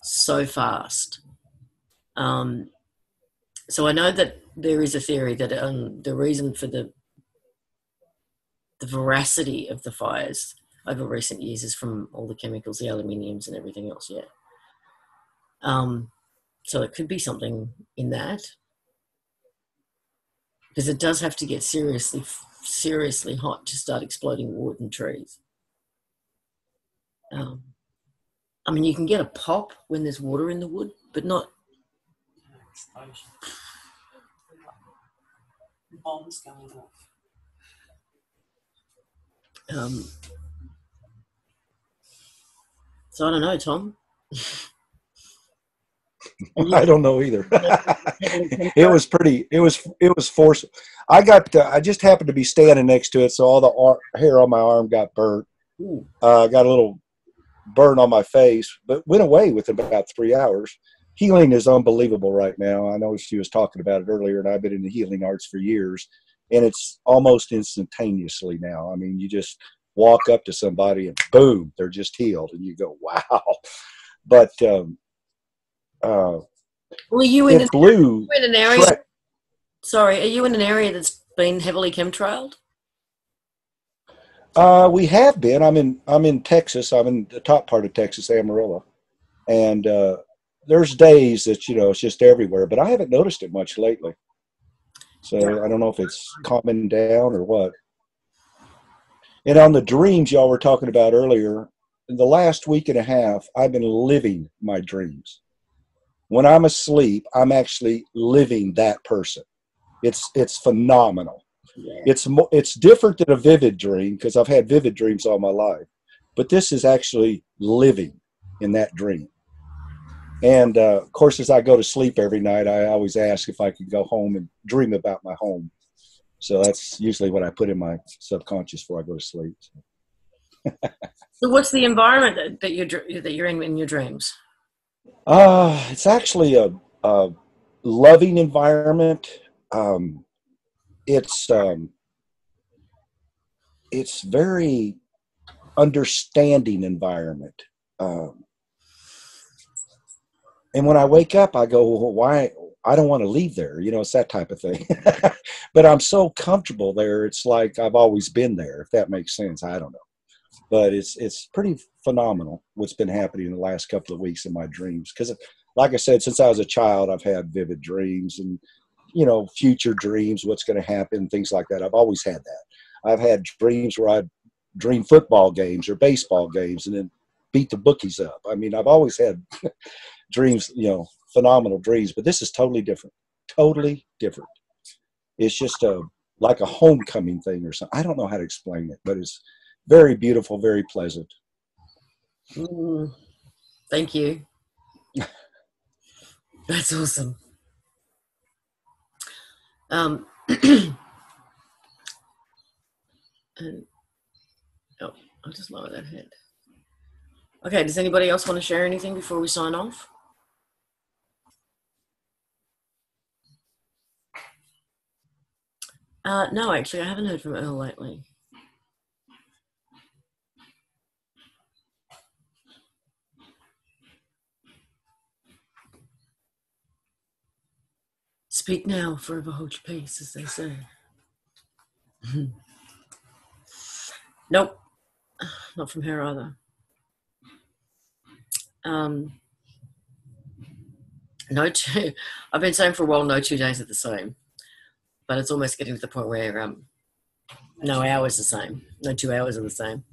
so fast. So I know that there is a theory that the reason for the veracity of the fires over recent years is from all the chemicals, the aluminiums and everything else, yeah. So it could be something in that. Because it does have to get seriously hot to start exploding wood and trees. You can get a pop when there's water in the wood, but not... Bombs going off. So I don't know, Tom. I don't know either. It was forceful. I just happened to be standing next to it, so all the hair on my arm got burnt. Got a little burn on my face, but went away within about 3 hours. Healing is unbelievable right now. I know she was talking about it earlier, and I've been in the healing arts for years, and it's almost instantaneously now. I mean, you just walk up to somebody and boom, they're just healed, and you go, wow. But well, are you in an area? Sorry, are you in an area that's been heavily chemtrailed? We have been. I'm in Texas. I'm in the top part of Texas, Amarillo, and there's days that it's just everywhere. But I haven't noticed it much lately, so I don't know if it's calming down or what. And on the dreams y'all were talking about earlier, in the last week and a half, I've been living my dreams. When I'm asleep, I'm actually living that person. It's phenomenal. Yeah. It's different than a vivid dream because I've had vivid dreams all my life, but this is actually living in that dream. And of course, as I go to sleep every night, I always ask if I could go home and dream about my home. So that's usually what I put in my subconscious before I go to sleep. So what's the environment that you're in your dreams? It's actually a loving environment. It's very understanding environment. And when I wake up, I go, well, why? I don't want to leave there. It's that type of thing. But I'm so comfortable there. It's like I've always been there, if that makes sense. I don't know. But it's pretty phenomenal what's been happening in the last couple of weeks in my dreams. Because like I said, since I was a child, I've had vivid dreams and, you know, future dreams, what's going to happen, things like that. I've always had that. I've had dreams where I dream football games or baseball games and then beat the bookies up. I mean, I've always had dreams, you know, phenomenal dreams, but this is totally different. Totally different. It's just like a homecoming thing or something. I don't know how to explain it, but it's very beautiful, very pleasant. Thank you. That's awesome. And, oh, I'll just lower that head. Okay, does anybody else want to share anything before we sign off? No, actually, I haven't heard from Earl lately. Speak now, forever hold your peace, as they say. Nope, not from her either. No two. I've been saying for a while, no 2 days are the same, but it's almost getting to the point where no hour is the same. No 2 hours are the same.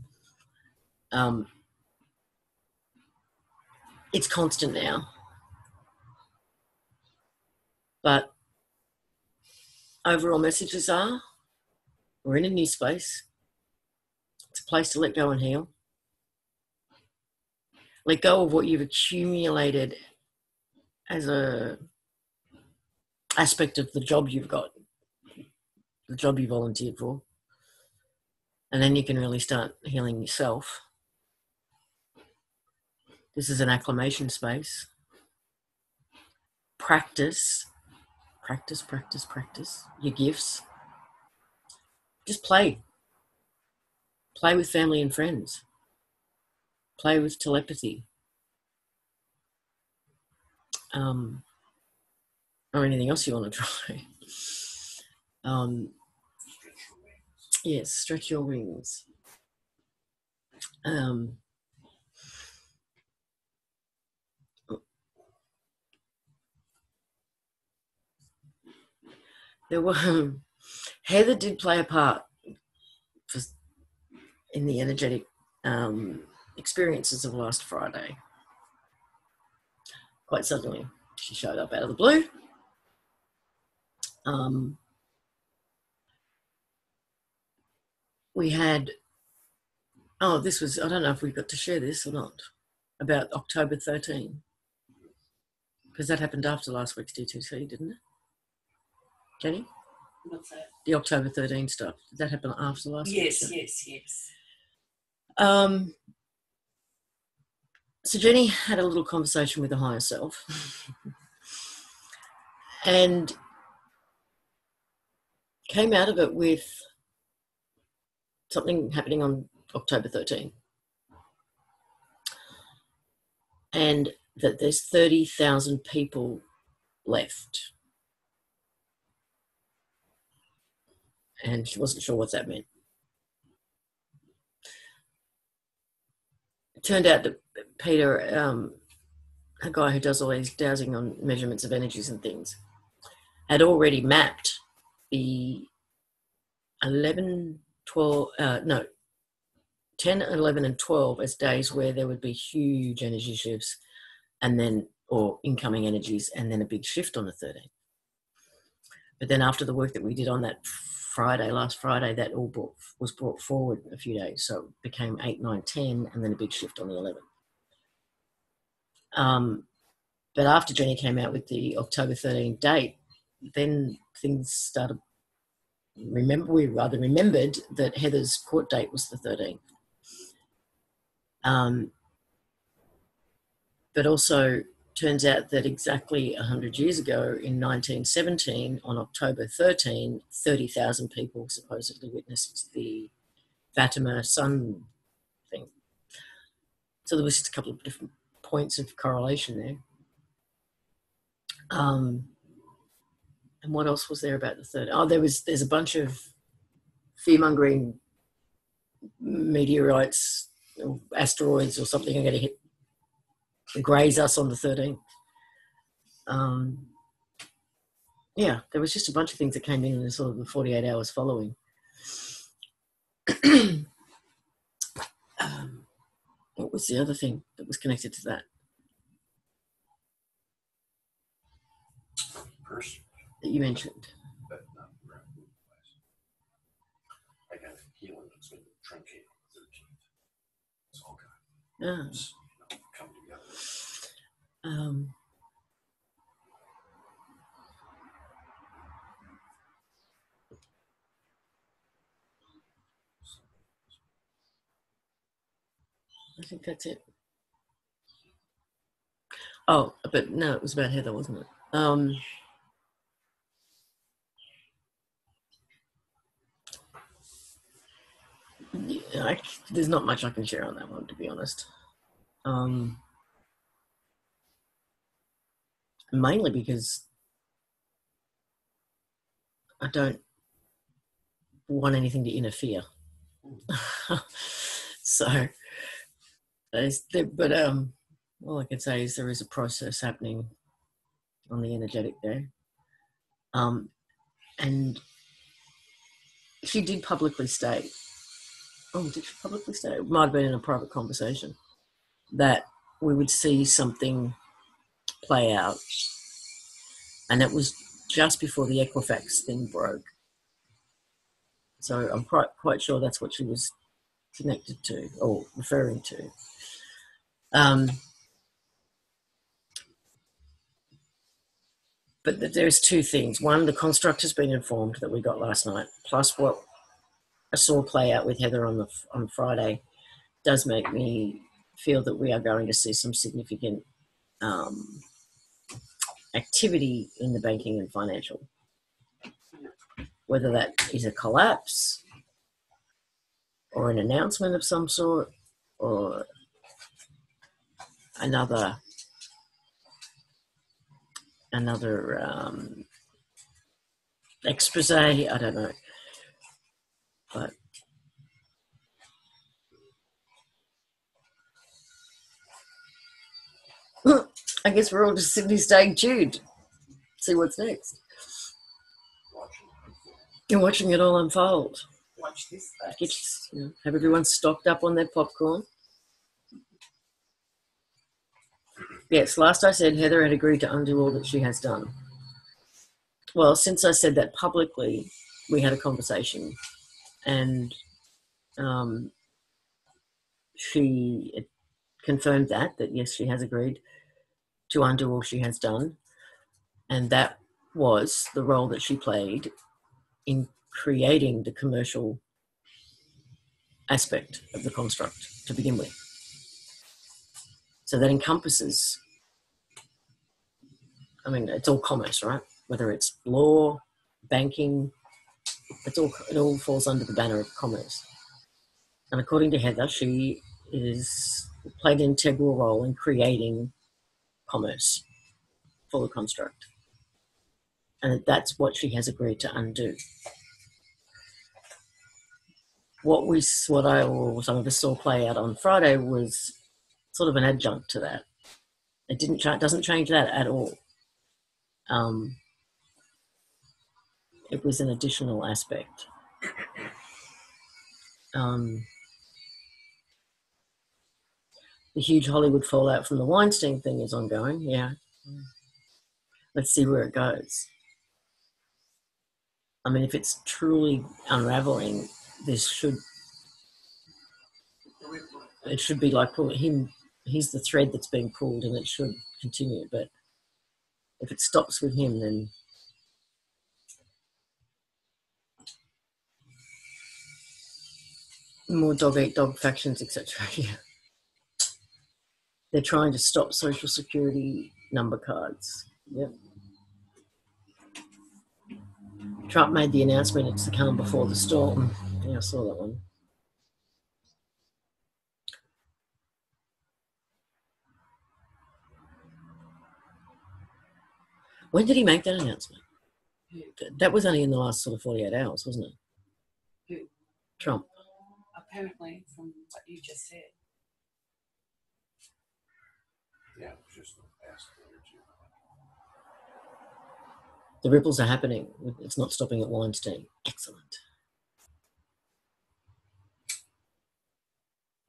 It's constant now, but overall messages are: we're in a new space. It's a place to let go and heal. Let go of what you've accumulated as a aspect of the job you've got, the job you volunteered for. And then you can really start healing yourself. This is an acclimation space. Practice your gifts. Just play. Play with family and friends. Play with telepathy. Or anything else you want to try. Yes, stretch your wings. There were Heather did play a part in the energetic experiences of last Friday. Quite suddenly, she showed up out of the blue. We had, this was, I don't know if we got to share this or not, about October 13, because that happened after last week's D2C, didn't it? Jenny? What's that? The October 13 stuff. Did that happen after last week? Yes. So Jenny had a little conversation with the higher self and came out of it with something happening on October 13. And that there's 30,000 people left. And she wasn't sure what that meant. It turned out that Peter, a guy who does all these dowsing on measurements of energies and things, had already mapped the 10, 11, and 12 as days where there would be huge energy shifts and then, or incoming energies, and then a big shift on the 13th. But then after the work that we did on that last Friday, that all was brought forward a few days. So it became 8, 9, 10, and then a big shift on the 11th. But after Jenny came out with the October 13 date, then things started. We rather remembered that Heather's court date was the 13th. But also turns out that exactly 100 years ago in 1917, on October 13, 30,000 people supposedly witnessed the Fatima sun thing. So there was just a couple of different points of correlation there. And what else was there about the 13th? There's a bunch of fear-mongering meteorites, or asteroids or something are going to graze us on the 13th. Yeah, there was just a bunch of things that came in the sort of the 48 hours following. What was the other thing that was connected to that? Person. That you mentioned. But not around the place. I got a healing that's been truncated 13th. It's all kind of come together. I think that's it. Oh, but no, it was about Heather, wasn't it? Yeah, there's not much I can share on that one, to be honest. Mainly because I don't want anything to interfere. So, but all I can say is there is a process happening on the energetic there. And she did publicly state, did she publicly state? It might have been in a private conversation that we would see something play out. And that was just before the Equifax thing broke. So I'm quite sure that's what she was connected to or referring to. But there's two things. One, the construct has been informed that we got last night, plus what I saw play out with Heather on Friday does make me feel that we are going to see some significant activity in the banking and financial. Whether that is a collapse or an announcement of some sort or another expose, I don't know. But I guess we're all just simply staying tuned. See what's next. You're watching it all unfold. Watch this. Have everyone stocked up on their popcorn. Yes, last I said, Heather had agreed to undo all that she has done. Well, since I said that publicly, we had a conversation, and she confirmed that yes, she has agreed to undo all she has done, and that was the role that she played in creating the commercial aspect of the construct to begin with. So that encompasses, it's all commerce, right? Whether it's law, banking, it all falls under the banner of commerce. And according to Heather, she played an integral role in creating commerce for the construct. And that's what she has agreed to undo. What I or some of us saw play out on Friday was sort of an adjunct to that. It doesn't change that at all. It was an additional aspect. The huge Hollywood fallout from the Weinstein thing is ongoing. Yeah. Let's see where it goes. If it's truly unraveling, it should be like him. He's the thread that's being pulled, and it should continue. But if it stops with him, then more dog-eat-dog factions, etc. Yeah. They're trying to stop Social Security number cards. Yep. Trump made the announcement it's the calm before the storm. Yeah, I saw that one. When did he make that announcement? That was only in the last sort of 48 hours, wasn't it? Who? Trump. Apparently, from what you just said. Yeah, it was just the past day or two. The ripples are happening. It's not stopping at Weinstein. Excellent.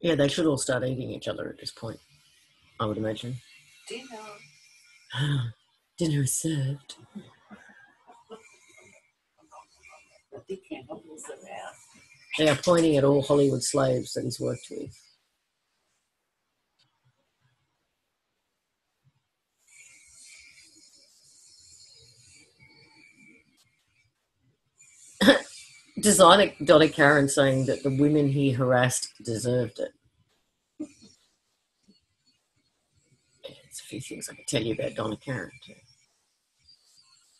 Yeah, they should all start eating each other at this point, I would imagine. Dinner. Dinner is served. They can't help themselves out. They are pointing at all Hollywood slaves that he's worked with. Designer Donna Karen saying that the women he harassed deserved it. Yeah, there's a few things I can tell you about Donna Karen too.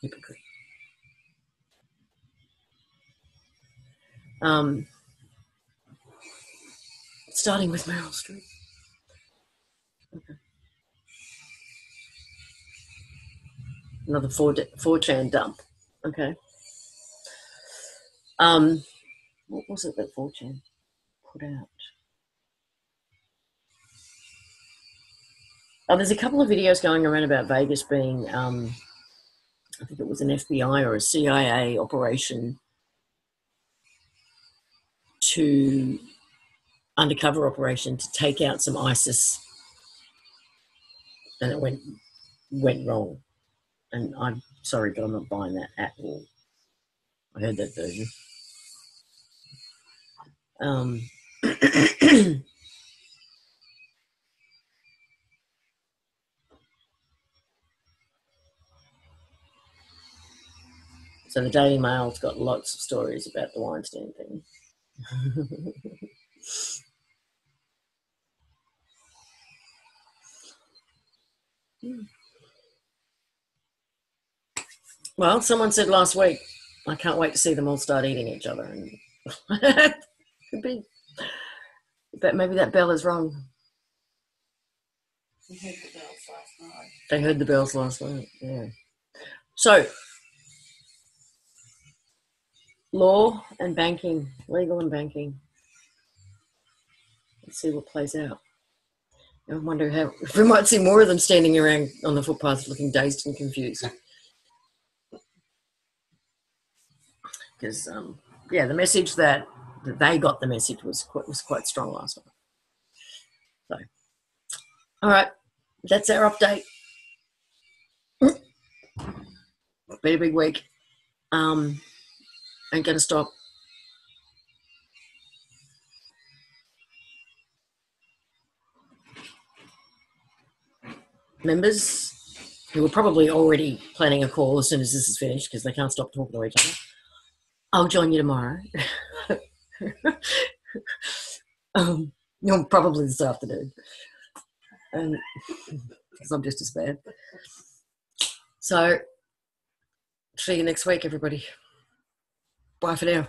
Hypocrite. Starting with Meryl Streep. Okay. Another 4chan dump. Okay. What was it that 4chan put out? Oh, there's a couple of videos going around about Vegas being, I think it was an FBI or a CIA operation undercover operation to take out some ISIS, and it went wrong. And I'm sorry, but I'm not buying that at all. I heard that version. So the Daily Mail's got lots of stories about the Weinstein thing. Well, someone said last week, I can't wait to see them all start eating each other. And could be, but maybe that bell is wrong. We heard the bells last night. They heard the bells last night, yeah. So, law and banking, legal and banking. Let's see what plays out. I wonder if we might see more of them standing around on the footpath looking dazed and confused. Because, yeah, the message that they got, the message was quite strong last night. So, all right, that's our update. Been a big week. Ain't going to stop. Members who are probably already planning a call as soon as this is finished because they can't stop talking to each other. I'll join you tomorrow. Probably this afternoon. Because I'm just as bad. So, see you next week, everybody. Bye for now.